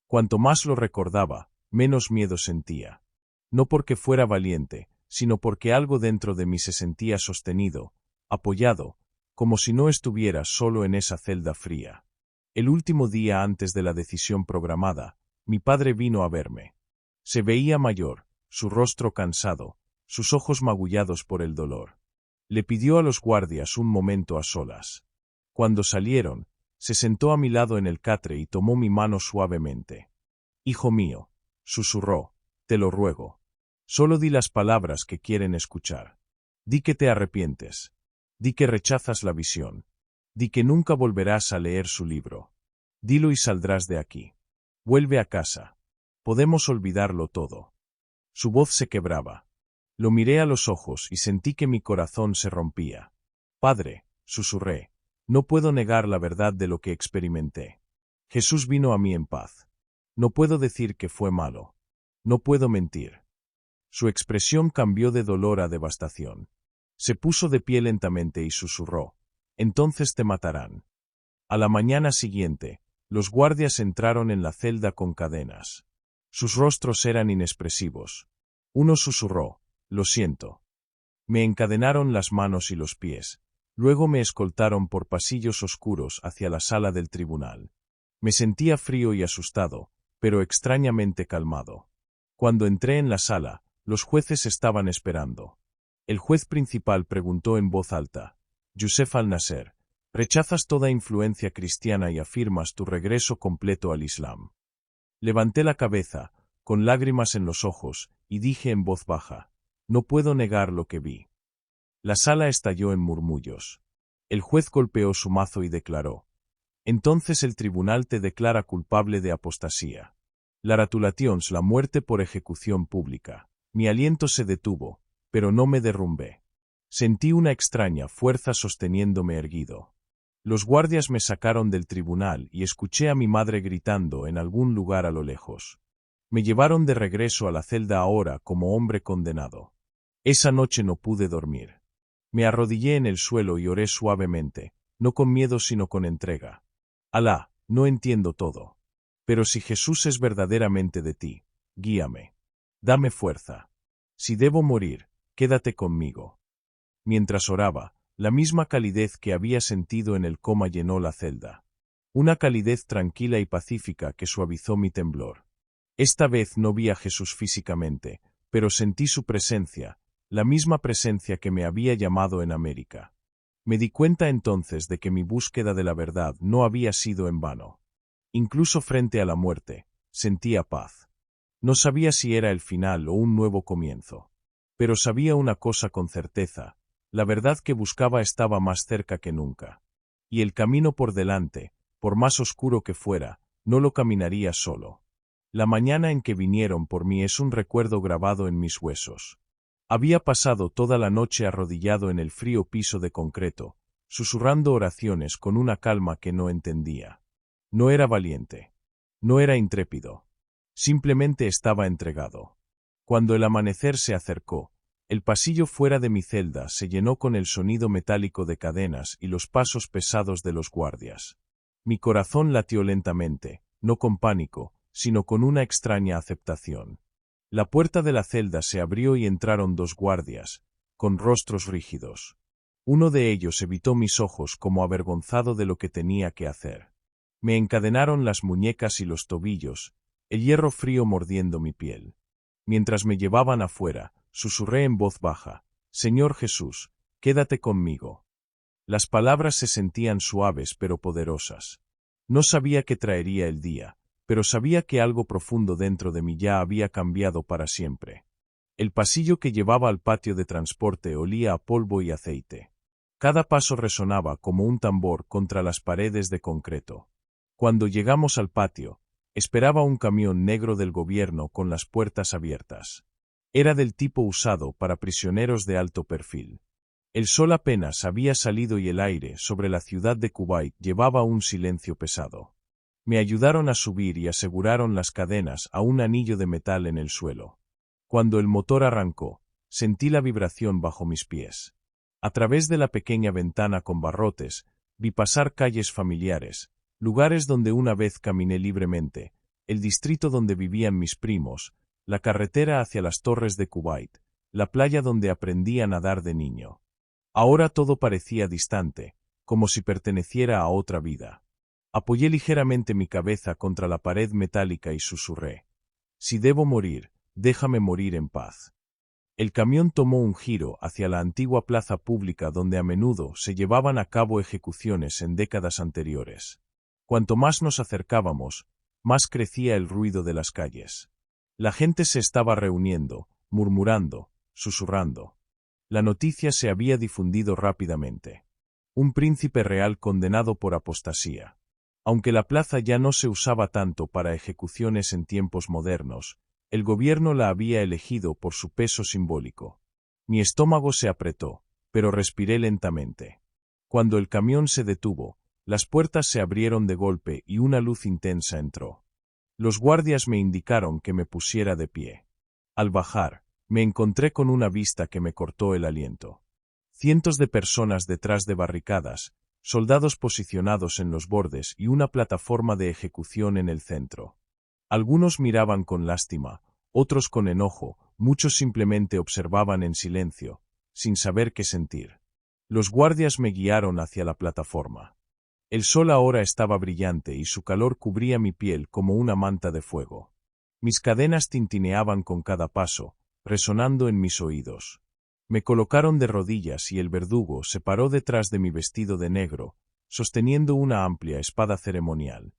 Cuanto más lo recordaba, menos miedo sentía. No porque fuera valiente, sino porque algo dentro de mí se sentía sostenido, apoyado, como si no estuviera solo en esa celda fría. El último día antes de la decisión programada, mi padre vino a verme. Se veía mayor, su rostro cansado, sus ojos magullados por el dolor. Le pidió a los guardias un momento a solas. Cuando salieron, se sentó a mi lado en el catre y tomó mi mano suavemente. Hijo mío, susurró, Te lo ruego. Solo di las palabras que quieren escuchar. Di que te arrepientes. Di que rechazas la visión. Di que nunca volverás a leer su libro. Dilo y saldrás de aquí. Vuelve a casa. Podemos olvidarlo todo. Su voz se quebraba. Lo miré a los ojos y sentí que mi corazón se rompía. Padre, susurré, no puedo negar la verdad de lo que experimenté. Jesús vino a mí en paz. No puedo decir que fue malo. No puedo mentir. Su expresión cambió de dolor a devastación. Se puso de pie lentamente y susurró, entonces te matarán. A la mañana siguiente, los guardias entraron en la celda con cadenas. Sus rostros eran inexpresivos. Uno susurró, lo siento. Me encadenaron las manos y los pies. Luego me escoltaron por pasillos oscuros hacia la sala del tribunal. Me sentía frío y asustado, pero extrañamente calmado. Cuando entré en la sala, los jueces estaban esperando. El juez principal preguntó en voz alta, Yusef al-Nasser, ¿rechazas toda influencia cristiana y afirmas tu regreso completo al Islam? Levanté la cabeza, con lágrimas en los ojos, y dije en voz baja, no puedo negar lo que vi. La sala estalló en murmullos. El juez golpeó su mazo y declaró, entonces el tribunal te declara culpable de apostasía. La ratulations, la muerte por ejecución pública. Mi aliento se detuvo, pero no me derrumbé. Sentí una extraña fuerza sosteniéndome erguido. Los guardias me sacaron del tribunal y escuché a mi madre gritando en algún lugar a lo lejos. Me llevaron de regreso a la celda ahora como hombre condenado. Esa noche no pude dormir. Me arrodillé en el suelo y oré suavemente, no con miedo sino con entrega. Alá, no entiendo todo. Pero si Jesús es verdaderamente de ti, guíame. Dame fuerza. Si debo morir, quédate conmigo. Mientras oraba, la misma calidez que había sentido en el coma llenó la celda. Una calidez tranquila y pacífica que suavizó mi temblor. Esta vez no vi a Jesús físicamente, pero sentí su presencia, la misma presencia que me había llamado en América. Me di cuenta entonces de que mi búsqueda de la verdad no había sido en vano. Incluso frente a la muerte, sentía paz. No sabía si era el final o un nuevo comienzo. Pero sabía una cosa con certeza, la verdad que buscaba estaba más cerca que nunca. Y el camino por delante, por más oscuro que fuera, no lo caminaría solo. La mañana en que vinieron por mí es un recuerdo grabado en mis huesos. Había pasado toda la noche arrodillado en el frío piso de concreto, susurrando oraciones con una calma que no entendía. No era valiente. No era intrépido. Simplemente estaba entregado. Cuando el amanecer se acercó, el pasillo fuera de mi celda se llenó con el sonido metálico de cadenas y los pasos pesados de los guardias. Mi corazón latió lentamente, no con pánico, sino con una extraña aceptación. La puerta de la celda se abrió y entraron dos guardias, con rostros rígidos. Uno de ellos evitó mis ojos como avergonzado de lo que tenía que hacer. Me encadenaron las muñecas y los tobillos, el hierro frío mordiendo mi piel. Mientras me llevaban afuera, susurré en voz baja, Señor Jesús, quédate conmigo. Las palabras se sentían suaves pero poderosas. No sabía qué traería el día, pero sabía que algo profundo dentro de mí ya había cambiado para siempre. El pasillo que llevaba al patio de transporte olía a polvo y aceite. Cada paso resonaba como un tambor contra las paredes de concreto. Cuando llegamos al patio, esperaba un camión negro del gobierno con las puertas abiertas. Era del tipo usado para prisioneros de alto perfil. El sol apenas había salido y el aire sobre la ciudad de Kuwait llevaba un silencio pesado. Me ayudaron a subir y aseguraron las cadenas a un anillo de metal en el suelo. Cuando el motor arrancó, sentí la vibración bajo mis pies. A través de la pequeña ventana con barrotes, vi pasar calles familiares, lugares donde una vez caminé libremente, el distrito donde vivían mis primos, la carretera hacia las torres de Kuwait, la playa donde aprendí a nadar de niño. Ahora todo parecía distante, como si perteneciera a otra vida. Apoyé ligeramente mi cabeza contra la pared metálica y susurré. Si debo morir, déjame morir en paz. El camión tomó un giro hacia la antigua plaza pública donde a menudo se llevaban a cabo ejecuciones en décadas anteriores. Cuanto más nos acercábamos, más crecía el ruido de las calles. La gente se estaba reuniendo, murmurando, susurrando. La noticia se había difundido rápidamente. Un príncipe real condenado por apostasía. Aunque la plaza ya no se usaba tanto para ejecuciones en tiempos modernos, el gobierno la había elegido por su peso simbólico. Mi estómago se apretó, pero respiré lentamente. Cuando el camión se detuvo, las puertas se abrieron de golpe y una luz intensa entró. Los guardias me indicaron que me pusiera de pie. Al bajar, me encontré con una vista que me cortó el aliento. Cientos de personas detrás de barricadas, soldados posicionados en los bordes y una plataforma de ejecución en el centro. Algunos miraban con lástima, otros con enojo, muchos simplemente observaban en silencio, sin saber qué sentir. Los guardias me guiaron hacia la plataforma. El sol ahora estaba brillante y su calor cubría mi piel como una manta de fuego. Mis cadenas tintineaban con cada paso, resonando en mis oídos. Me colocaron de rodillas y el verdugo se paró detrás de mi vestido de negro, sosteniendo una amplia espada ceremonial.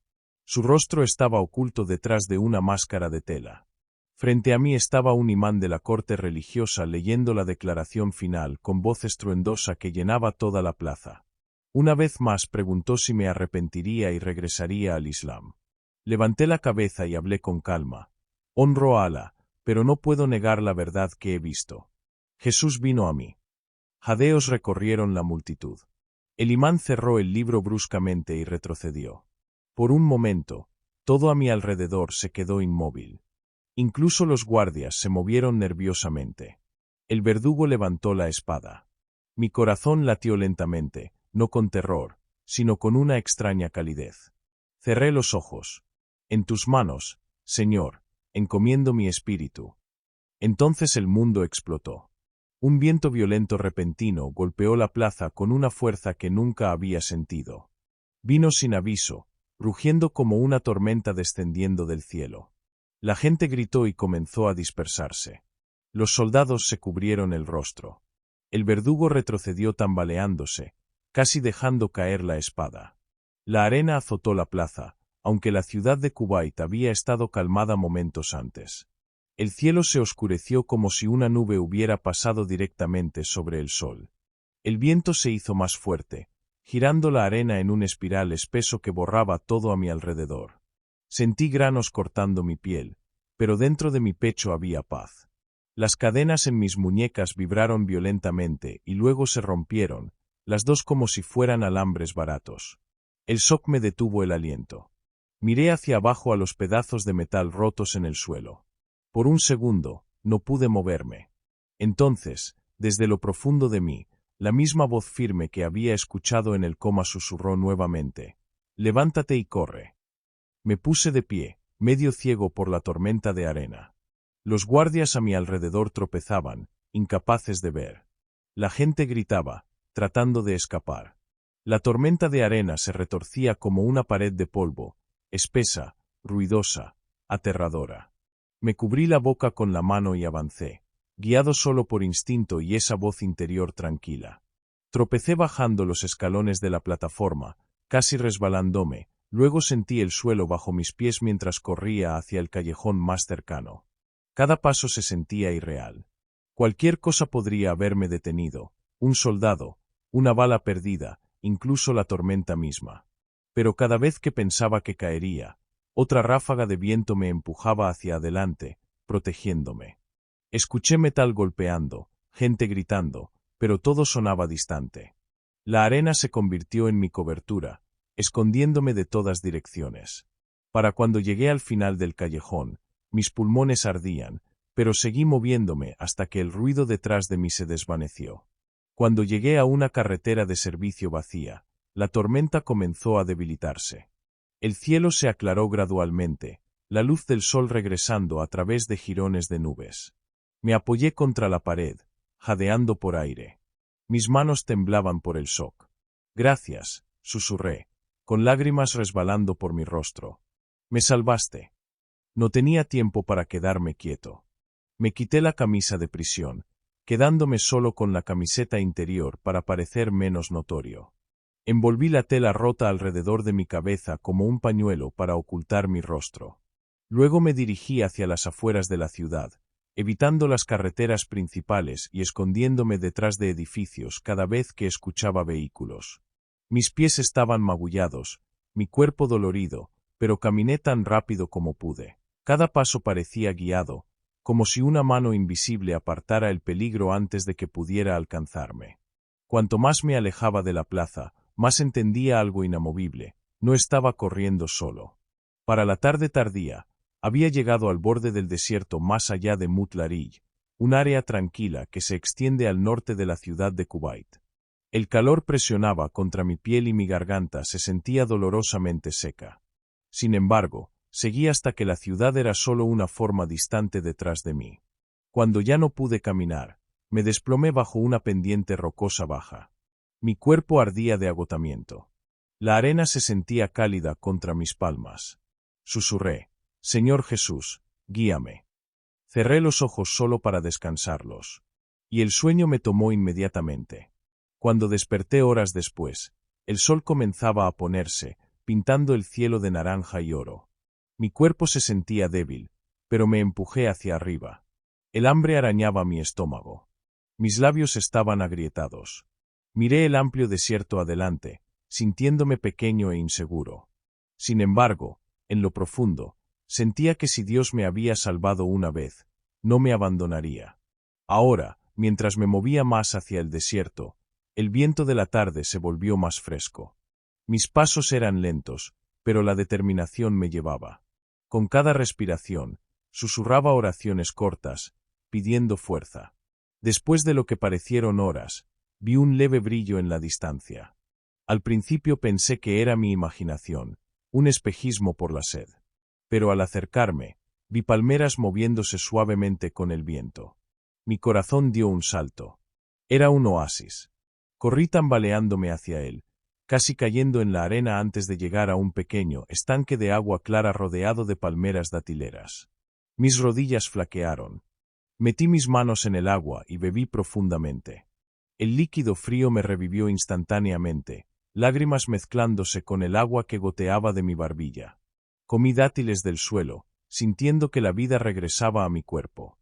Su rostro estaba oculto detrás de una máscara de tela. Frente a mí estaba un imán de la corte religiosa leyendo la declaración final con voz estruendosa que llenaba toda la plaza. Una vez más preguntó si me arrepentiría y regresaría al Islam. Levanté la cabeza y hablé con calma. Honro a Alá, pero no puedo negar la verdad que he visto. Jesús vino a mí. Jadeos recorrieron la multitud. El imán cerró el libro bruscamente y retrocedió. Por un momento, todo a mi alrededor se quedó inmóvil. Incluso los guardias se movieron nerviosamente. El verdugo levantó la espada. Mi corazón latió lentamente, no con terror, sino con una extraña calidez. Cerré los ojos. En tus manos, Señor, encomiendo mi espíritu. Entonces el mundo explotó. Un viento violento repentino golpeó la plaza con una fuerza que nunca había sentido. Vino sin aviso, rugiendo como una tormenta descendiendo del cielo. La gente gritó y comenzó a dispersarse. Los soldados se cubrieron el rostro. El verdugo retrocedió tambaleándose, casi dejando caer la espada. La arena azotó la plaza, aunque la ciudad de Kuwait había estado calmada momentos antes. El cielo se oscureció como si una nube hubiera pasado directamente sobre el sol. El viento se hizo más fuerte, girando la arena en un espiral espeso que borraba todo a mi alrededor. Sentí granos cortando mi piel, pero dentro de mi pecho había paz. Las cadenas en mis muñecas vibraron violentamente y luego se rompieron, las dos como si fueran alambres baratos. El shock me detuvo el aliento. Miré hacia abajo a los pedazos de metal rotos en el suelo. Por un segundo, no pude moverme. Entonces, desde lo profundo de mí, la misma voz firme que había escuchado en el coma susurró nuevamente: «Levántate y corre». Me puse de pie, medio ciego por la tormenta de arena. Los guardias a mi alrededor tropezaban, incapaces de ver. La gente gritaba, tratando de escapar. La tormenta de arena se retorcía como una pared de polvo, espesa, ruidosa, aterradora. Me cubrí la boca con la mano y avancé, guiado solo por instinto y esa voz interior tranquila. Tropecé bajando los escalones de la plataforma, casi resbalándome, luego sentí el suelo bajo mis pies mientras corría hacia el callejón más cercano. Cada paso se sentía irreal. Cualquier cosa podría haberme detenido, un soldado, una bala perdida, incluso la tormenta misma. Pero cada vez que pensaba que caería, otra ráfaga de viento me empujaba hacia adelante, protegiéndome. Escuché metal golpeando, gente gritando, pero todo sonaba distante. La arena se convirtió en mi cobertura, escondiéndome de todas direcciones. Para cuando llegué al final del callejón, mis pulmones ardían, pero seguí moviéndome hasta que el ruido detrás de mí se desvaneció. Cuando llegué a una carretera de servicio vacía, la tormenta comenzó a debilitarse. El cielo se aclaró gradualmente, la luz del sol regresando a través de jirones de nubes. Me apoyé contra la pared, jadeando por aire. Mis manos temblaban por el shock. «Gracias», susurré, con lágrimas resbalando por mi rostro. «Me salvaste». No tenía tiempo para quedarme quieto. Me quité la camisa de prisión, quedándome solo con la camiseta interior para parecer menos notorio. Envolví la tela rota alrededor de mi cabeza como un pañuelo para ocultar mi rostro. Luego me dirigí hacia las afueras de la ciudad, evitando las carreteras principales y escondiéndome detrás de edificios cada vez que escuchaba vehículos. Mis pies estaban magullados, mi cuerpo dolorido, pero caminé tan rápido como pude. Cada paso parecía guiado, como si una mano invisible apartara el peligro antes de que pudiera alcanzarme. Cuanto más me alejaba de la plaza, más entendía algo inamovible: no estaba corriendo solo. Para la tarde tardía, había llegado al borde del desierto más allá de Mutlarij, un área tranquila que se extiende al norte de la ciudad de Kuwait. El calor presionaba contra mi piel y mi garganta se sentía dolorosamente seca. Sin embargo, seguí hasta que la ciudad era solo una forma distante detrás de mí. Cuando ya no pude caminar, me desplomé bajo una pendiente rocosa baja. Mi cuerpo ardía de agotamiento. La arena se sentía cálida contra mis palmas. Susurré: Señor Jesús, guíame. Cerré los ojos solo para descansarlos. Y el sueño me tomó inmediatamente. Cuando desperté horas después, el sol comenzaba a ponerse, pintando el cielo de naranja y oro. Mi cuerpo se sentía débil, pero me empujé hacia arriba. El hambre arañaba mi estómago. Mis labios estaban agrietados. Miré el amplio desierto adelante, sintiéndome pequeño e inseguro. Sin embargo, en lo profundo, sentía que si Dios me había salvado una vez, no me abandonaría. Ahora, mientras me movía más hacia el desierto, el viento de la tarde se volvió más fresco. Mis pasos eran lentos, pero la determinación me llevaba. Con cada respiración, susurraba oraciones cortas, pidiendo fuerza. Después de lo que parecieron horas, vi un leve brillo en la distancia. Al principio pensé que era mi imaginación, un espejismo por la sed. Pero al acercarme, vi palmeras moviéndose suavemente con el viento. Mi corazón dio un salto. Era un oasis. Corrí tambaleándome hacia él, casi cayendo en la arena antes de llegar a un pequeño estanque de agua clara rodeado de palmeras datileras. Mis rodillas flaquearon. Metí mis manos en el agua y bebí profundamente. El líquido frío me revivió instantáneamente, lágrimas mezclándose con el agua que goteaba de mi barbilla. Comí dátiles del suelo, sintiendo que la vida regresaba a mi cuerpo.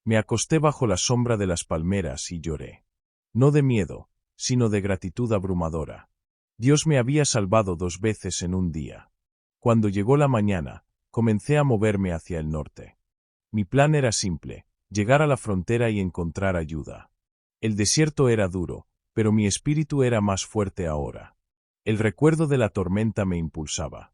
Me acosté bajo la sombra de las palmeras y lloré. No de miedo, sino de gratitud abrumadora. Dios me había salvado 2 veces en un día. Cuando llegó la mañana, comencé a moverme hacia el norte. Mi plan era simple: llegar a la frontera y encontrar ayuda. El desierto era duro, pero mi espíritu era más fuerte ahora. El recuerdo de la tormenta me impulsaba.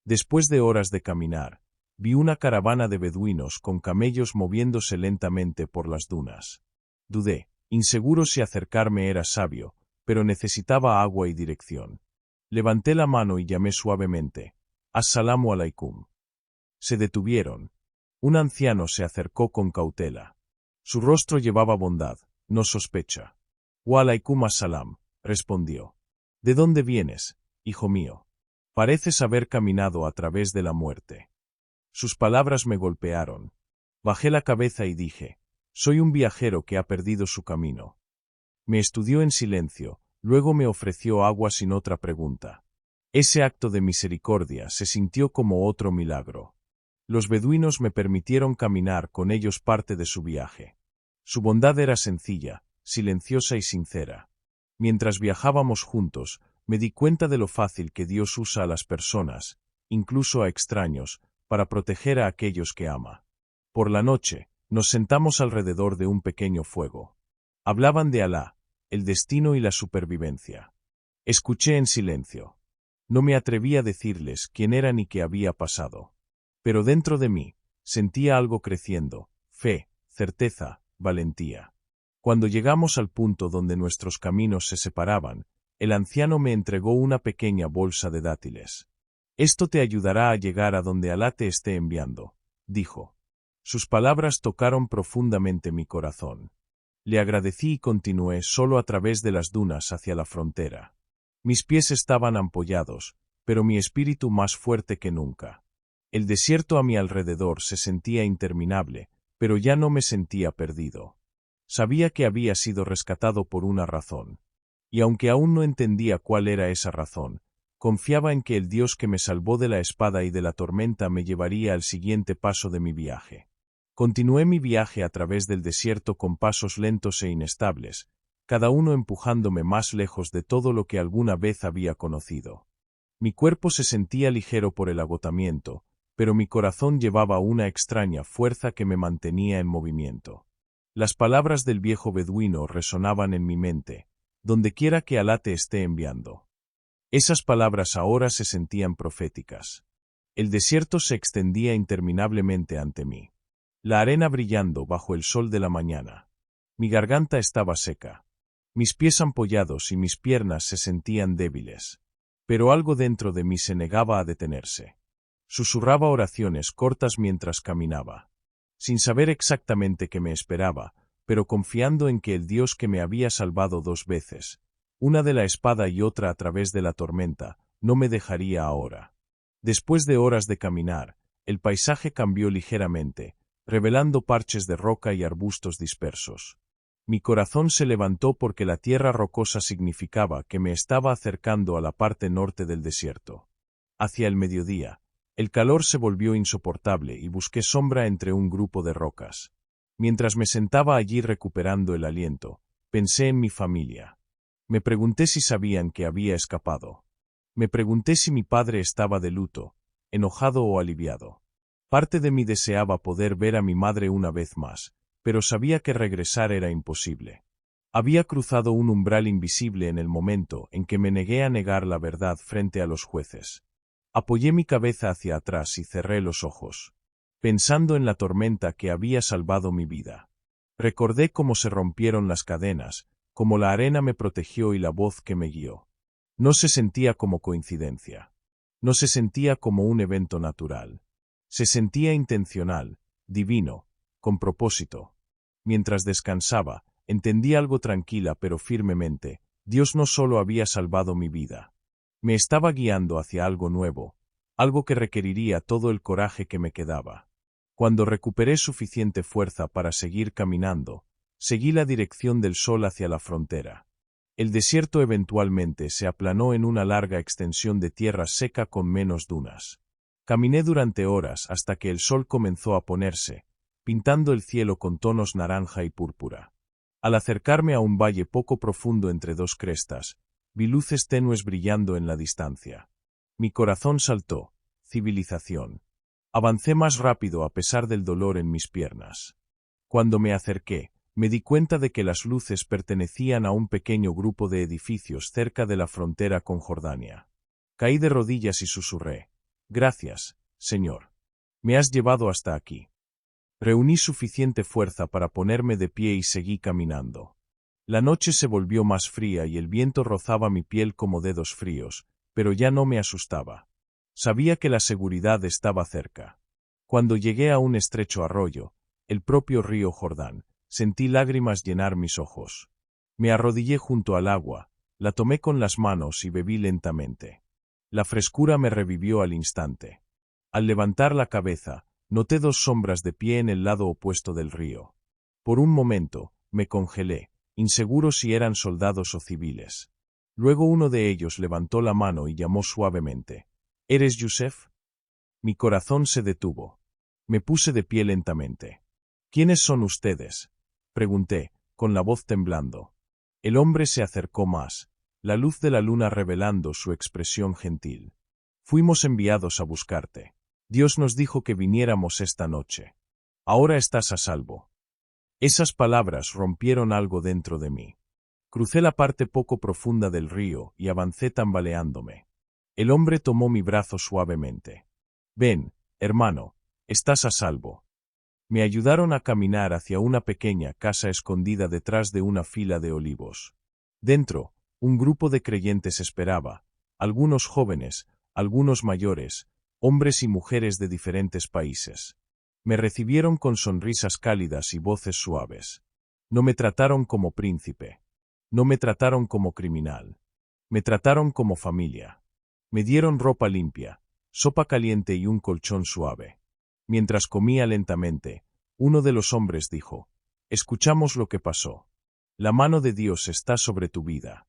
Después de horas de caminar, vi una caravana de beduinos con camellos moviéndose lentamente por las dunas. Dudé, inseguro si acercarme era sabio, pero necesitaba agua y dirección. Levanté la mano y llamé suavemente: As-salamu alaikum. Se detuvieron. Un anciano se acercó con cautela. Su rostro llevaba bondad, no sospecha. Wa alaikum as-salam, respondió. ¿De dónde vienes, hijo mío? Pareces haber caminado a través de la muerte. Sus palabras me golpearon. Bajé la cabeza y dije: soy un viajero que ha perdido su camino. Me estudió en silencio, luego me ofreció agua sin otra pregunta. Ese acto de misericordia se sintió como otro milagro. Los beduinos me permitieron caminar con ellos parte de su viaje. Su bondad era sencilla, silenciosa y sincera. Mientras viajábamos juntos, me di cuenta de lo fácil que Dios usa a las personas, incluso a extraños, para proteger a aquellos que ama. Por la noche, nos sentamos alrededor de un pequeño fuego. Hablaban de Alá, el destino y la supervivencia. Escuché en silencio. No me atreví a decirles quién era ni qué había pasado. Pero dentro de mí, sentía algo creciendo: fe, certeza, valentía. Cuando llegamos al punto donde nuestros caminos se separaban, el anciano me entregó una pequeña bolsa de dátiles. Esto te ayudará a llegar a donde Alá te esté enviando, dijo. Sus palabras tocaron profundamente mi corazón. Le agradecí y continué solo a través de las dunas hacia la frontera. Mis pies estaban ampollados, pero mi espíritu más fuerte que nunca. El desierto a mi alrededor se sentía interminable, pero ya no me sentía perdido. Sabía que había sido rescatado por una razón. Y aunque aún no entendía cuál era esa razón, Confiaba en que el Dios que me salvó de la espada y de la tormenta me llevaría al siguiente paso de mi viaje. Continué mi viaje a través del desierto con pasos lentos e inestables, cada uno empujándome más lejos de todo lo que alguna vez había conocido. Mi cuerpo se sentía ligero por el agotamiento, pero mi corazón llevaba una extraña fuerza que me mantenía en movimiento. Las palabras del viejo beduino resonaban en mi mente, dondequiera que Alá te esté enviando. Esas palabras ahora se sentían proféticas. El desierto se extendía interminablemente ante mí. La arena brillando bajo el sol de la mañana. Mi garganta estaba seca. Mis pies ampollados y mis piernas se sentían débiles. Pero algo dentro de mí se negaba a detenerse. Susurraba oraciones cortas mientras caminaba. Sin saber exactamente qué me esperaba, pero confiando en que el Dios que me había salvado 2 veces, una de la espada y otra a través de la tormenta, no me dejaría ahora. Después de horas de caminar, el paisaje cambió ligeramente, revelando parches de roca y arbustos dispersos. Mi corazón se levantó porque la tierra rocosa significaba que me estaba acercando a la parte norte del desierto. Hacia el mediodía, el calor se volvió insoportable y busqué sombra entre un grupo de rocas. Mientras me sentaba allí recuperando el aliento, pensé en mi familia. Me pregunté si sabían que había escapado. Me pregunté si mi padre estaba de luto, enojado o aliviado. Parte de mí deseaba poder ver a mi madre una vez más, pero sabía que regresar era imposible. Había cruzado un umbral invisible en el momento en que me negué a negar la verdad frente a los jueces. Apoyé mi cabeza hacia atrás y cerré los ojos, pensando en la tormenta que había salvado mi vida. Recordé cómo se rompieron las cadenas, cómo la arena me protegió y la voz que me guió. No se sentía como coincidencia. No se sentía como un evento natural. Se sentía intencional, divino, con propósito. Mientras descansaba, entendí algo tranquila pero firmemente: Dios no solo había salvado mi vida. Me estaba guiando hacia algo nuevo, algo que requeriría todo el coraje que me quedaba. Cuando recuperé suficiente fuerza para seguir caminando, seguí la dirección del sol hacia la frontera. El desierto eventualmente se aplanó en una larga extensión de tierra seca con menos dunas. Caminé durante horas hasta que el sol comenzó a ponerse, pintando el cielo con tonos naranja y púrpura. Al acercarme a un valle poco profundo entre 2 crestas, vi luces tenues brillando en la distancia. Mi corazón saltó. Civilización. Avancé más rápido a pesar del dolor en mis piernas. Cuando me acerqué, me di cuenta de que las luces pertenecían a un pequeño grupo de edificios cerca de la frontera con Jordania. Caí de rodillas y susurré: «Gracias, Señor. Me has llevado hasta aquí». Reuní suficiente fuerza para ponerme de pie y seguí caminando. La noche se volvió más fría y el viento rozaba mi piel como dedos fríos, pero ya no me asustaba. Sabía que la seguridad estaba cerca. Cuando llegué a un estrecho arroyo, el propio río Jordán, sentí lágrimas llenar mis ojos. Me arrodillé junto al agua, la tomé con las manos y bebí lentamente. La frescura me revivió al instante. Al levantar la cabeza, noté 2 sombras de pie en el lado opuesto del río. Por un momento, me congelé, inseguro si eran soldados o civiles. Luego uno de ellos levantó la mano y llamó suavemente: «¿Eres Yusef?». Mi corazón se detuvo. Me puse de pie lentamente. «¿Quiénes son ustedes?», pregunté, con la voz temblando. El hombre se acercó más, la luz de la luna revelando su expresión gentil. «Fuimos enviados a buscarte. Dios nos dijo que viniéramos esta noche. Ahora estás a salvo». Esas palabras rompieron algo dentro de mí. Crucé la parte poco profunda del río y avancé tambaleándome. El hombre tomó mi brazo suavemente. «Ven, hermano, estás a salvo». Me ayudaron a caminar hacia una pequeña casa escondida detrás de una fila de olivos. Dentro, un grupo de creyentes esperaba, algunos jóvenes, algunos mayores, hombres y mujeres de diferentes países. Me recibieron con sonrisas cálidas y voces suaves. No me trataron como príncipe. No me trataron como criminal. Me trataron como familia. Me dieron ropa limpia, sopa caliente y un colchón suave. Mientras comía lentamente, uno de los hombres dijo: «Escuchamos lo que pasó. La mano de Dios está sobre tu vida».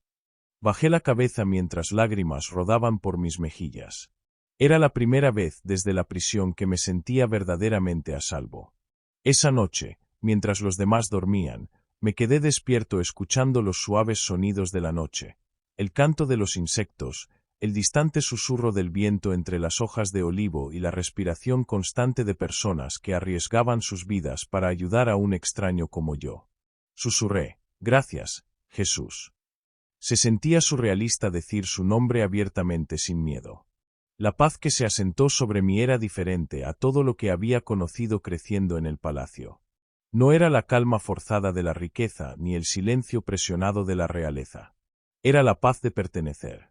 Bajé la cabeza mientras lágrimas rodaban por mis mejillas. Era la primera vez desde la prisión que me sentía verdaderamente a salvo. Esa noche, mientras los demás dormían, me quedé despierto escuchando los suaves sonidos de la noche, el canto de los insectos, el distante susurro del viento entre las hojas de olivo y la respiración constante de personas que arriesgaban sus vidas para ayudar a un extraño como yo. Susurré, «Gracias, Jesús». Se sentía surrealista decir su nombre abiertamente sin miedo. La paz que se asentó sobre mí era diferente a todo lo que había conocido creciendo en el palacio. No era la calma forzada de la riqueza ni el silencio presionado de la realeza. Era la paz de pertenecer.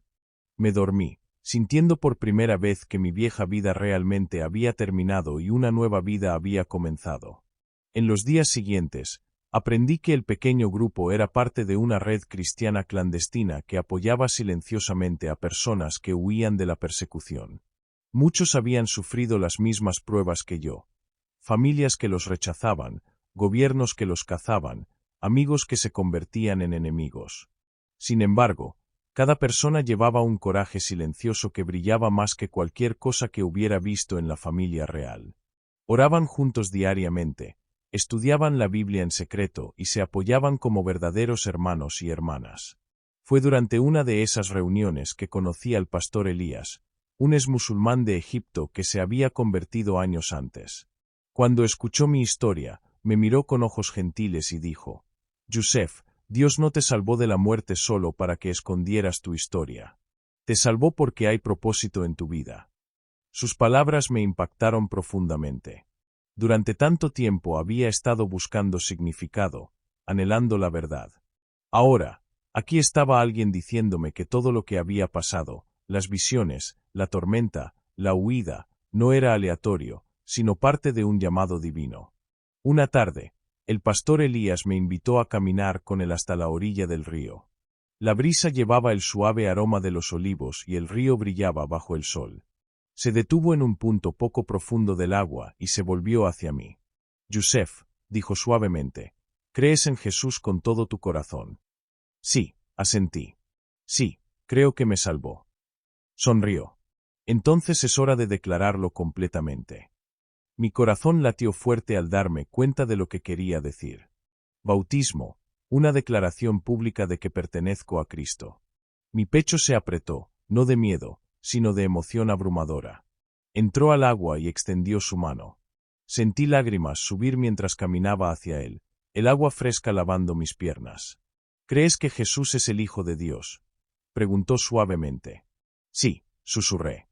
Me dormí, sintiendo por primera vez que mi vieja vida realmente había terminado y una nueva vida había comenzado. En los días siguientes, aprendí que el pequeño grupo era parte de una red cristiana clandestina que apoyaba silenciosamente a personas que huían de la persecución. Muchos habían sufrido las mismas pruebas que yo. Familias que los rechazaban, gobiernos que los cazaban, amigos que se convertían en enemigos. Sin embargo, cada persona llevaba un coraje silencioso que brillaba más que cualquier cosa que hubiera visto en la familia real. Oraban juntos diariamente, estudiaban la Biblia en secreto y se apoyaban como verdaderos hermanos y hermanas. Fue durante una de esas reuniones que conocí al pastor Elías, un exmusulmán de Egipto que se había convertido años antes. Cuando escuchó mi historia, me miró con ojos gentiles y dijo, «Yusef, Dios no te salvó de la muerte solo para que escondieras tu historia. Te salvó porque hay propósito en tu vida». Sus palabras me impactaron profundamente. Durante tanto tiempo había estado buscando significado, anhelando la verdad. Ahora, aquí estaba alguien diciéndome que todo lo que había pasado, las visiones, la tormenta, la huida, no era aleatorio, sino parte de un llamado divino. Una tarde, el pastor Elías me invitó a caminar con él hasta la orilla del río. La brisa llevaba el suave aroma de los olivos y el río brillaba bajo el sol. Se detuvo en un punto poco profundo del agua y se volvió hacia mí. «Yusef», dijo suavemente, «¿crees en Jesús con todo tu corazón?» «Sí», asentí. «Sí, creo que me salvó». Sonrió. «Entonces es hora de declararlo completamente». Mi corazón latió fuerte al darme cuenta de lo que quería decir. Bautismo, una declaración pública de que pertenezco a Cristo. Mi pecho se apretó, no de miedo, sino de emoción abrumadora. Entró al agua y extendió su mano. Sentí lágrimas subir mientras caminaba hacia él, el agua fresca lavando mis piernas. «¿Crees que Jesús es el Hijo de Dios?», preguntó suavemente. «Sí», susurré.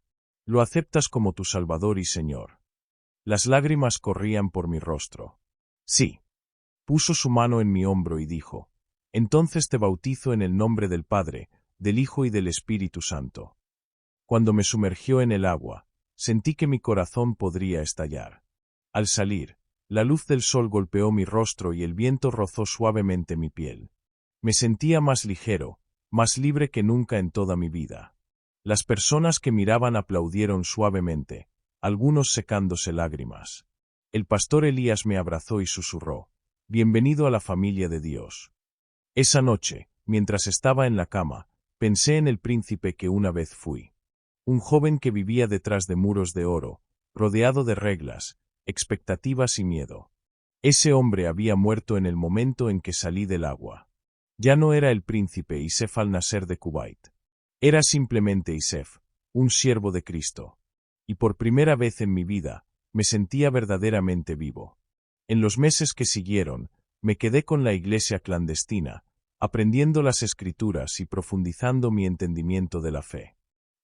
«¿Lo aceptas como tu Salvador y Señor?». Las lágrimas corrían por mi rostro. «Sí». Puso su mano en mi hombro y dijo, «Entonces te bautizo en el nombre del Padre, del Hijo y del Espíritu Santo». Cuando me sumergió en el agua, sentí que mi corazón podría estallar. Al salir, la luz del sol golpeó mi rostro y el viento rozó suavemente mi piel. Me sentía más ligero, más libre que nunca en toda mi vida. Las personas que miraban aplaudieron suavemente, algunos secándose lágrimas. El pastor Elías me abrazó y susurró, «Bienvenido a la familia de Dios». Esa noche, mientras estaba en la cama, pensé en el príncipe que una vez fui. Un joven que vivía detrás de muros de oro, rodeado de reglas, expectativas y miedo. Ese hombre había muerto en el momento en que salí del agua. Ya no era el príncipe Isef al-Nasser de Kuwait. Era simplemente Isef, un siervo de Cristo. Y por primera vez en mi vida, me sentía verdaderamente vivo. En los meses que siguieron, me quedé con la iglesia clandestina, aprendiendo las escrituras y profundizando mi entendimiento de la fe.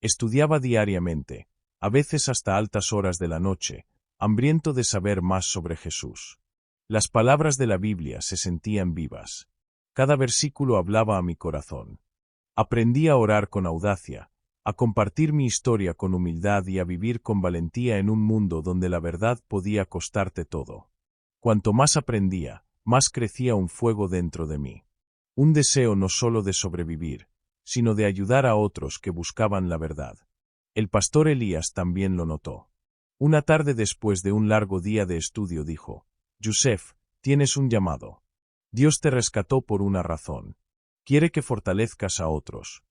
Estudiaba diariamente, a veces hasta altas horas de la noche, hambriento de saber más sobre Jesús. Las palabras de la Biblia se sentían vivas. Cada versículo hablaba a mi corazón. Aprendí a orar con audacia, a compartir mi historia con humildad y a vivir con valentía en un mundo donde la verdad podía costarte todo. Cuanto más aprendía, más crecía un fuego dentro de mí. Un deseo no solo de sobrevivir, sino de ayudar a otros que buscaban la verdad. El pastor Elías también lo notó. Una tarde después de un largo día de estudio dijo, «Yusef, tienes un llamado. Dios te rescató por una razón. Quiere que fortalezcas a otros.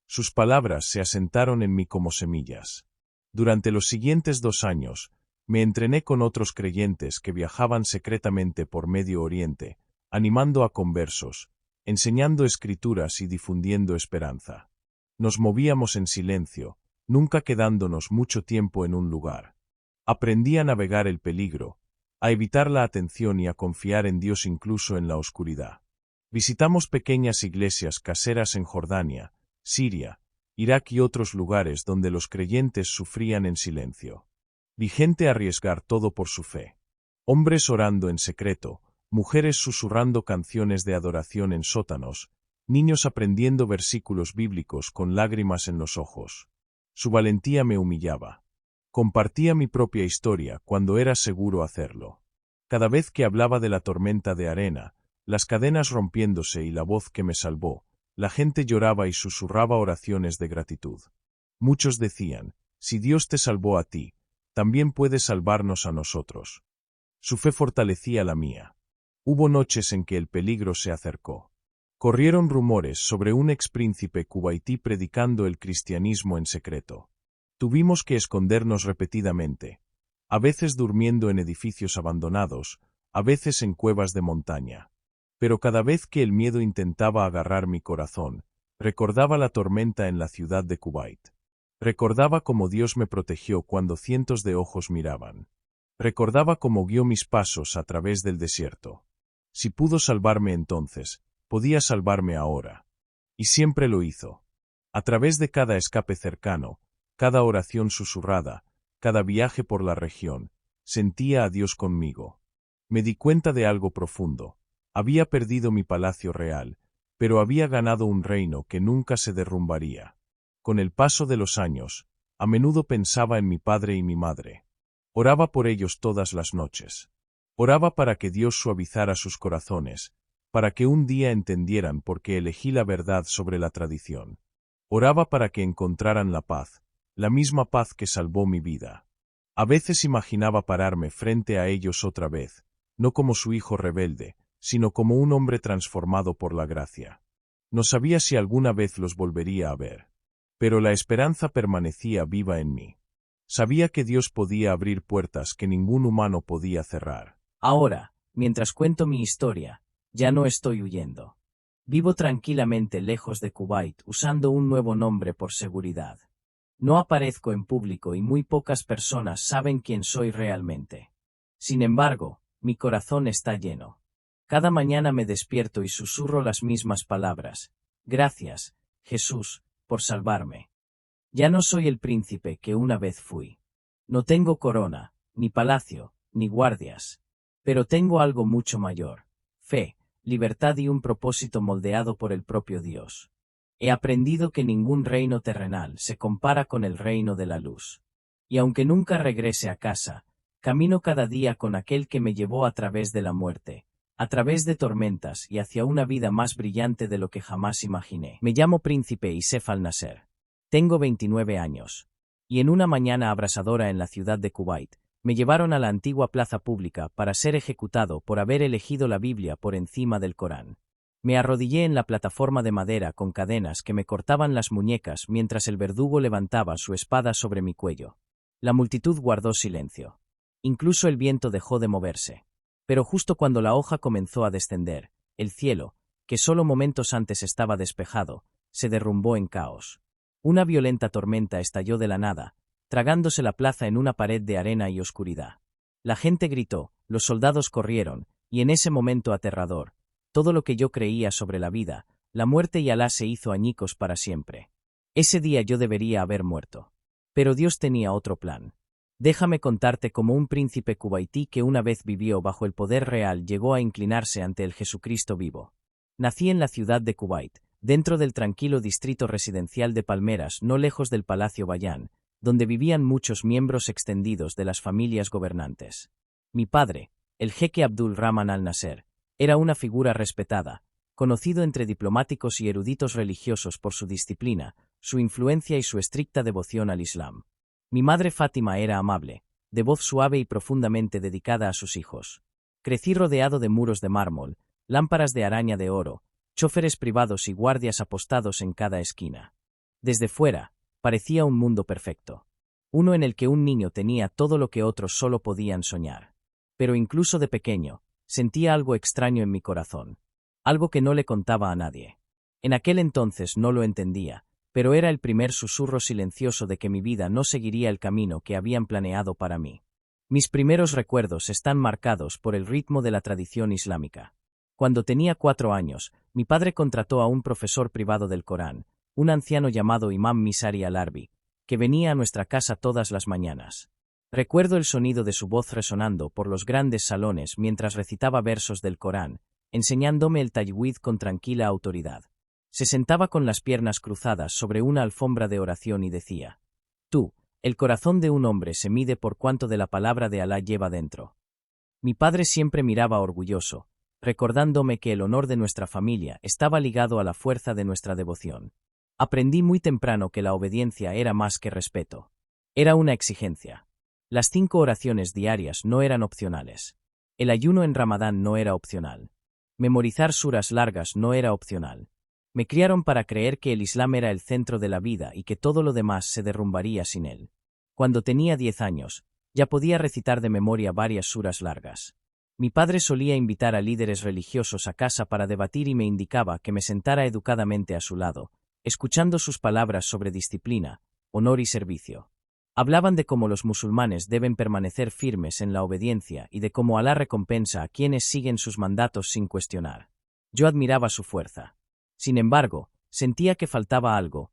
Sus palabras se asentaron en mí como semillas. Durante los siguientes 2 años, me entrené con otros creyentes que viajaban secretamente por Medio Oriente, animando a conversos, enseñando escrituras y difundiendo esperanza. Nos movíamos en silencio, nunca quedándonos mucho tiempo en un lugar. Aprendí a navegar el peligro, a evitar la atención y a confiar en Dios incluso en la oscuridad. Visitamos pequeñas iglesias caseras en Jordania, Siria, Irak y otros lugares donde los creyentes sufrían en silencio. Vi gente arriesgar todo por su fe. Hombres orando en secreto, mujeres susurrando canciones de adoración en sótanos, niños aprendiendo versículos bíblicos con lágrimas en los ojos. Su valentía me humillaba. Compartía mi propia historia cuando era seguro hacerlo. Cada vez que hablaba de la tormenta de arena, las cadenas rompiéndose y la voz que me salvó, la gente lloraba y susurraba oraciones de gratitud. Muchos decían, si Dios te salvó a ti, también puede salvarnos a nosotros. Su fe fortalecía la mía. Hubo noches en que el peligro se acercó. Corrieron rumores sobre un expríncipe kuwaití predicando el cristianismo en secreto. Tuvimos que escondernos repetidamente, a veces durmiendo en edificios abandonados, a veces en cuevas de montaña. Pero cada vez que el miedo intentaba agarrar mi corazón, recordaba la tormenta en la ciudad de Kuwait. Recordaba cómo Dios me protegió cuando cientos de ojos miraban. Recordaba cómo guió mis pasos a través del desierto. Si pudo salvarme entonces, podía salvarme ahora. Y siempre lo hizo. A través de cada escape cercano, cada oración susurrada, cada viaje por la región, sentía a Dios conmigo. Me di cuenta de algo profundo. Había perdido mi palacio real, pero había ganado un reino que nunca se derrumbaría. Con el paso de los años, a menudo pensaba en mi padre y mi madre. Oraba por ellos todas las noches. Oraba para que Dios suavizara sus corazones, para que un día entendieran por qué elegí la verdad sobre la tradición. Oraba para que encontraran la paz, la misma paz que salvó mi vida. A veces imaginaba pararme frente a ellos otra vez, no como su hijo rebelde, sino como un hombre transformado por la gracia. No sabía si alguna vez los volvería a ver. Pero la esperanza permanecía viva en mí. Sabía que Dios podía abrir puertas que ningún humano podía cerrar. Ahora, mientras cuento mi historia, ya no estoy huyendo. Vivo tranquilamente lejos de Kuwait usando un nuevo nombre por seguridad. No aparezco en público y muy pocas personas saben quién soy realmente. Sin embargo, mi corazón está lleno. Cada mañana me despierto y susurro las mismas palabras. Gracias, Jesús, por salvarme. Ya no soy el príncipe que una vez fui. No tengo corona, ni palacio, ni guardias. Pero tengo algo mucho mayor: fe, libertad y un propósito moldeado por el propio Dios. He aprendido que ningún reino terrenal se compara con el reino de la luz. Y aunque nunca regrese a casa, camino cada día con aquel que me llevó a través de la muerte, a través de tormentas y hacia una vida más brillante de lo que jamás imaginé. Me llamo Príncipe Isef al-Nasser. Tengo 29 años. Y en una mañana abrasadora en la ciudad de Kuwait, me llevaron a la antigua plaza pública para ser ejecutado por haber elegido la Biblia por encima del Corán. Me arrodillé en la plataforma de madera con cadenas que me cortaban las muñecas mientras el verdugo levantaba su espada sobre mi cuello. La multitud guardó silencio. Incluso el viento dejó de moverse. Pero justo cuando la hoja comenzó a descender, el cielo, que solo momentos antes estaba despejado, se derrumbó en caos. Una violenta tormenta estalló de la nada, tragándose la plaza en una pared de arena y oscuridad. La gente gritó, los soldados corrieron, y en ese momento aterrador, todo lo que yo creía sobre la vida, la muerte y Alá se hizo añicos para siempre. Ese día yo debería haber muerto. Pero Dios tenía otro plan. Déjame contarte cómo un príncipe kuwaití que una vez vivió bajo el poder real llegó a inclinarse ante el Jesucristo vivo. Nací en la ciudad de Kuwait, dentro del tranquilo distrito residencial de Palmeras, no lejos del Palacio Bayán, donde vivían muchos miembros extendidos de las familias gobernantes. Mi padre, el jeque Abdul Rahman al-Nasser, era una figura respetada, conocido entre diplomáticos y eruditos religiosos por su disciplina, su influencia y su estricta devoción al Islam. Mi madre Fátima era amable, de voz suave y profundamente dedicada a sus hijos. Crecí rodeado de muros de mármol, lámparas de araña de oro, Chóferes privados y guardias apostados en cada esquina. Desde fuera, parecía un mundo perfecto. Uno en el que un niño tenía todo lo que otros solo podían soñar. Pero incluso de pequeño, sentía algo extraño en mi corazón. Algo que no le contaba a nadie. En aquel entonces no lo entendía, pero era el primer susurro silencioso de que mi vida no seguiría el camino que habían planeado para mí. Mis primeros recuerdos están marcados por el ritmo de la tradición islámica. Cuando tenía 4 años, mi padre contrató a un profesor privado del Corán, un anciano llamado Imam Misari al-Arbi, que venía a nuestra casa todas las mañanas. Recuerdo el sonido de su voz resonando por los grandes salones mientras recitaba versos del Corán, enseñándome el tajwid con tranquila autoridad. Se sentaba con las piernas cruzadas sobre una alfombra de oración y decía: «Tú, el corazón de un hombre se mide por cuánto de la palabra de Alá lleva dentro». Mi padre siempre miraba orgulloso, recordándome que el honor de nuestra familia estaba ligado a la fuerza de nuestra devoción. Aprendí muy temprano que la obediencia era más que respeto. Era una exigencia. Las 5 oraciones diarias no eran opcionales. El ayuno en Ramadán no era opcional. Memorizar suras largas no era opcional. Me criaron para creer que el Islam era el centro de la vida y que todo lo demás se derrumbaría sin él. Cuando tenía 10 años, ya podía recitar de memoria varias suras largas. Mi padre solía invitar a líderes religiosos a casa para debatir y me indicaba que me sentara educadamente a su lado, escuchando sus palabras sobre disciplina, honor y servicio. Hablaban de cómo los musulmanes deben permanecer firmes en la obediencia y de cómo Alá recompensa a quienes siguen sus mandatos sin cuestionar. Yo admiraba su fuerza. Sin embargo, sentía que faltaba algo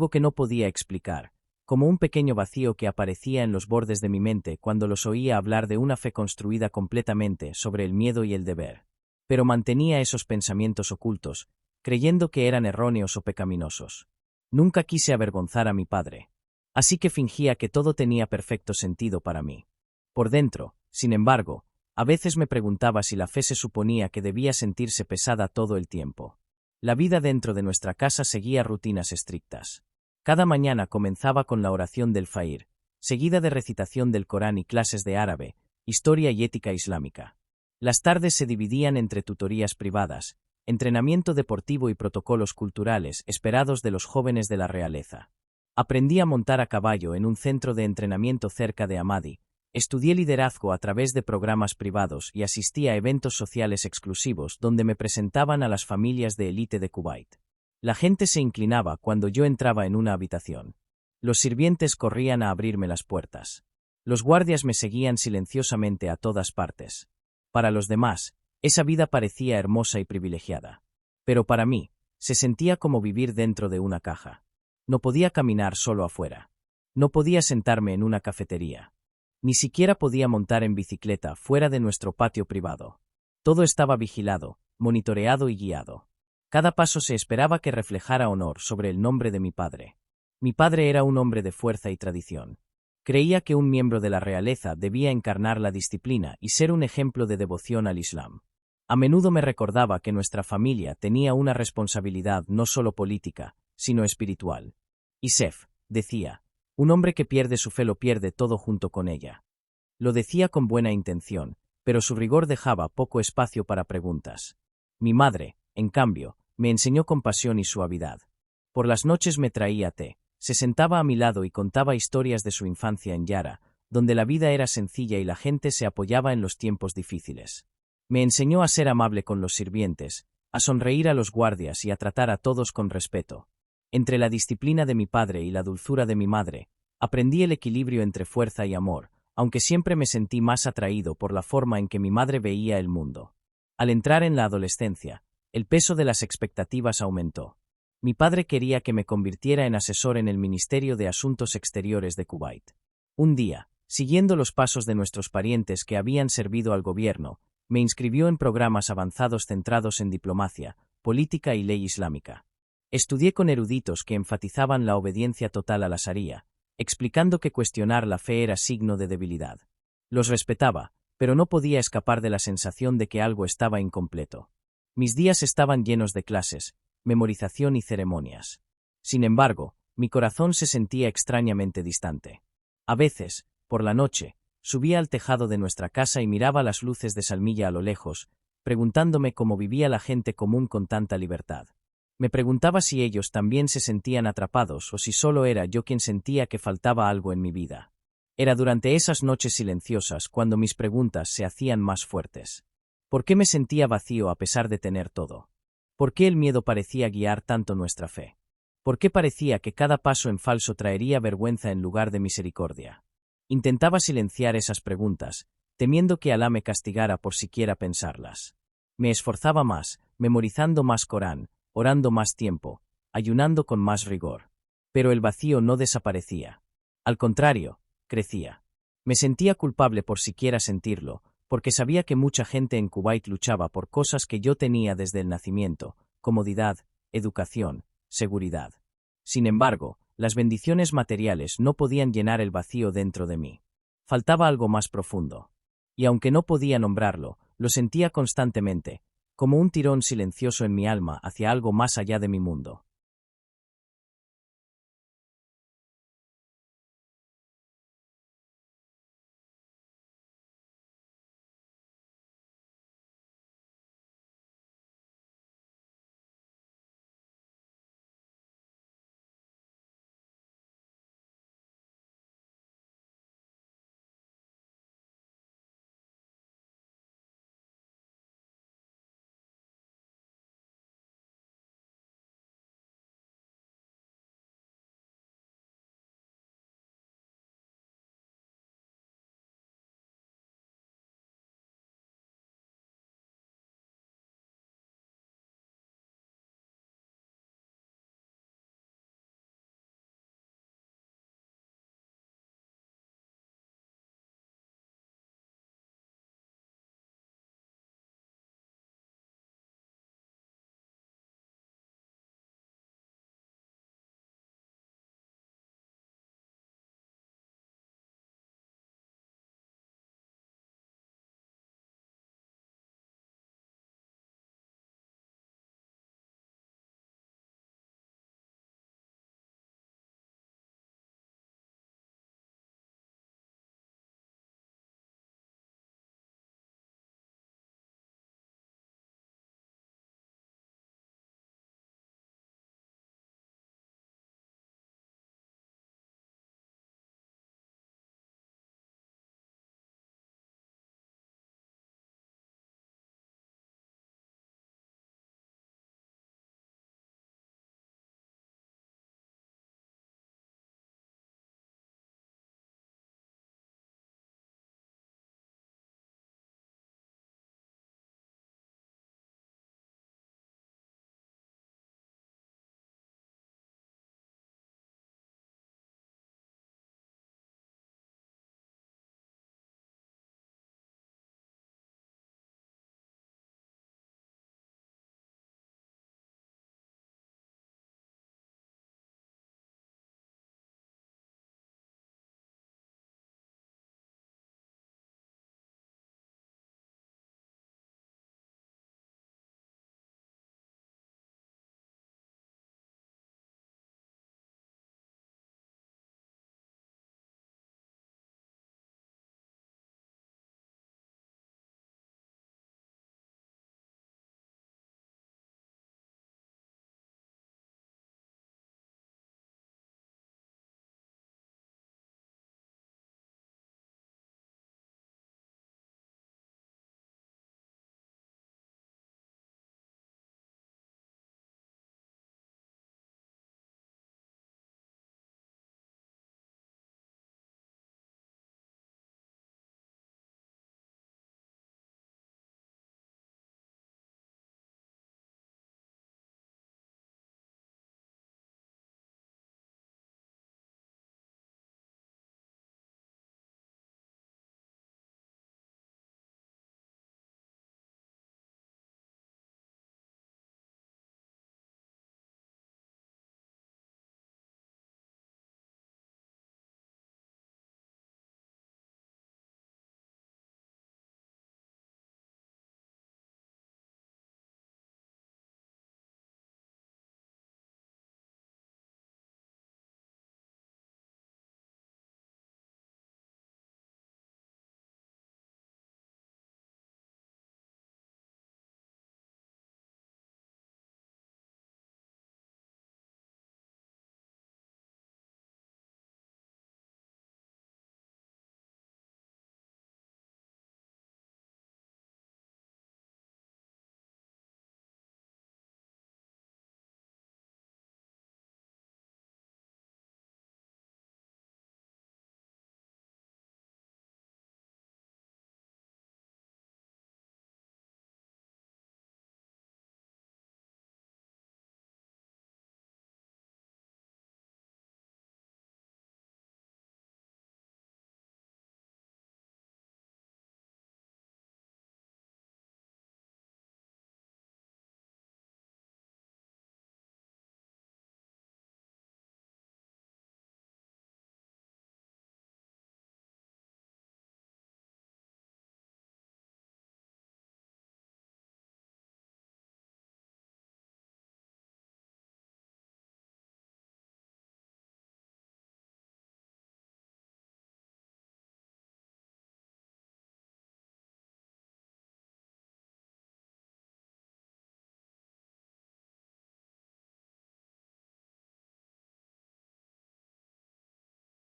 que no podía explicar, como un pequeño vacío que aparecía en los bordes de mi mente cuando los oía hablar de una fe construida completamente sobre el miedo y el deber. Pero mantenía esos pensamientos ocultos, creyendo que eran erróneos o pecaminosos. Nunca quise avergonzar a mi padre. Así que fingía que todo tenía perfecto sentido para mí. Por dentro, sin embargo, a veces me preguntaba si la fe se suponía que debía sentirse pesada todo el tiempo. La vida dentro de nuestra casa seguía rutinas estrictas. Cada mañana comenzaba con la oración del Fajr, seguida de recitación del Corán y clases de árabe, historia y ética islámica. Las tardes se dividían entre tutorías privadas, entrenamiento deportivo y protocolos culturales esperados de los jóvenes de la realeza. Aprendí a montar a caballo en un centro de entrenamiento cerca de Amadi, estudié liderazgo a través de programas privados y asistí a eventos sociales exclusivos donde me presentaban a las familias de élite de Kuwait. La gente se inclinaba cuando yo entraba en una habitación. Los sirvientes corrían a abrirme las puertas. Los guardias me seguían silenciosamente a todas partes. Para los demás, esa vida parecía hermosa y privilegiada. Pero para mí, se sentía como vivir dentro de una caja. No podía caminar solo afuera. No podía sentarme en una cafetería. Ni siquiera podía montar en bicicleta fuera de nuestro patio privado. Todo estaba vigilado, monitoreado y guiado. Cada paso se esperaba que reflejara honor sobre el nombre de mi padre. Mi padre era un hombre de fuerza y tradición. Creía que un miembro de la realeza debía encarnar la disciplina y ser un ejemplo de devoción al Islam. A menudo me recordaba que nuestra familia tenía una responsabilidad no solo política, sino espiritual. Isef, decía, un hombre que pierde su fe lo pierde todo junto con ella. Lo decía con buena intención, pero su rigor dejaba poco espacio para preguntas. Mi madre, en cambio, me enseñó compasión y suavidad. Por las noches me traía té, se sentaba a mi lado y contaba historias de su infancia en Yara, donde la vida era sencilla y la gente se apoyaba en los tiempos difíciles. Me enseñó a ser amable con los sirvientes, a sonreír a los guardias y a tratar a todos con respeto. Entre la disciplina de mi padre y la dulzura de mi madre, aprendí el equilibrio entre fuerza y amor, aunque siempre me sentí más atraído por la forma en que mi madre veía el mundo. Al entrar en la adolescencia, el peso de las expectativas aumentó. Mi padre quería que me convirtiera en asesor en el Ministerio de Asuntos Exteriores de Kuwait. Un día, siguiendo los pasos de nuestros parientes que habían servido al gobierno, me inscribió en programas avanzados centrados en diplomacia, política y ley islámica. Estudié con eruditos que enfatizaban la obediencia total a la Sharía, explicando que cuestionar la fe era signo de debilidad. Los respetaba, pero no podía escapar de la sensación de que algo estaba incompleto. Mis días estaban llenos de clases, memorización y ceremonias. Sin embargo, mi corazón se sentía extrañamente distante. A veces, por la noche, subía al tejado de nuestra casa y miraba las luces de Salmilla a lo lejos, preguntándome cómo vivía la gente común con tanta libertad. Me preguntaba si ellos también se sentían atrapados o si solo era yo quien sentía que faltaba algo en mi vida. Era durante esas noches silenciosas cuando mis preguntas se hacían más fuertes. ¿Por qué me sentía vacío a pesar de tener todo? ¿Por qué el miedo parecía guiar tanto nuestra fe? ¿Por qué parecía que cada paso en falso traería vergüenza en lugar de misericordia? Intentaba silenciar esas preguntas, temiendo que Alá me castigara por siquiera pensarlas. Me esforzaba más, memorizando más Corán, orando más tiempo, ayunando con más rigor. Pero el vacío no desaparecía. Al contrario, crecía. Me sentía culpable por siquiera sentirlo, porque sabía que mucha gente en Kuwait luchaba por cosas que yo tenía desde el nacimiento: comodidad, educación, seguridad. Sin embargo, las bendiciones materiales no podían llenar el vacío dentro de mí. Faltaba algo más profundo. Y aunque no podía nombrarlo, lo sentía constantemente, como un tirón silencioso en mi alma hacia algo más allá de mi mundo.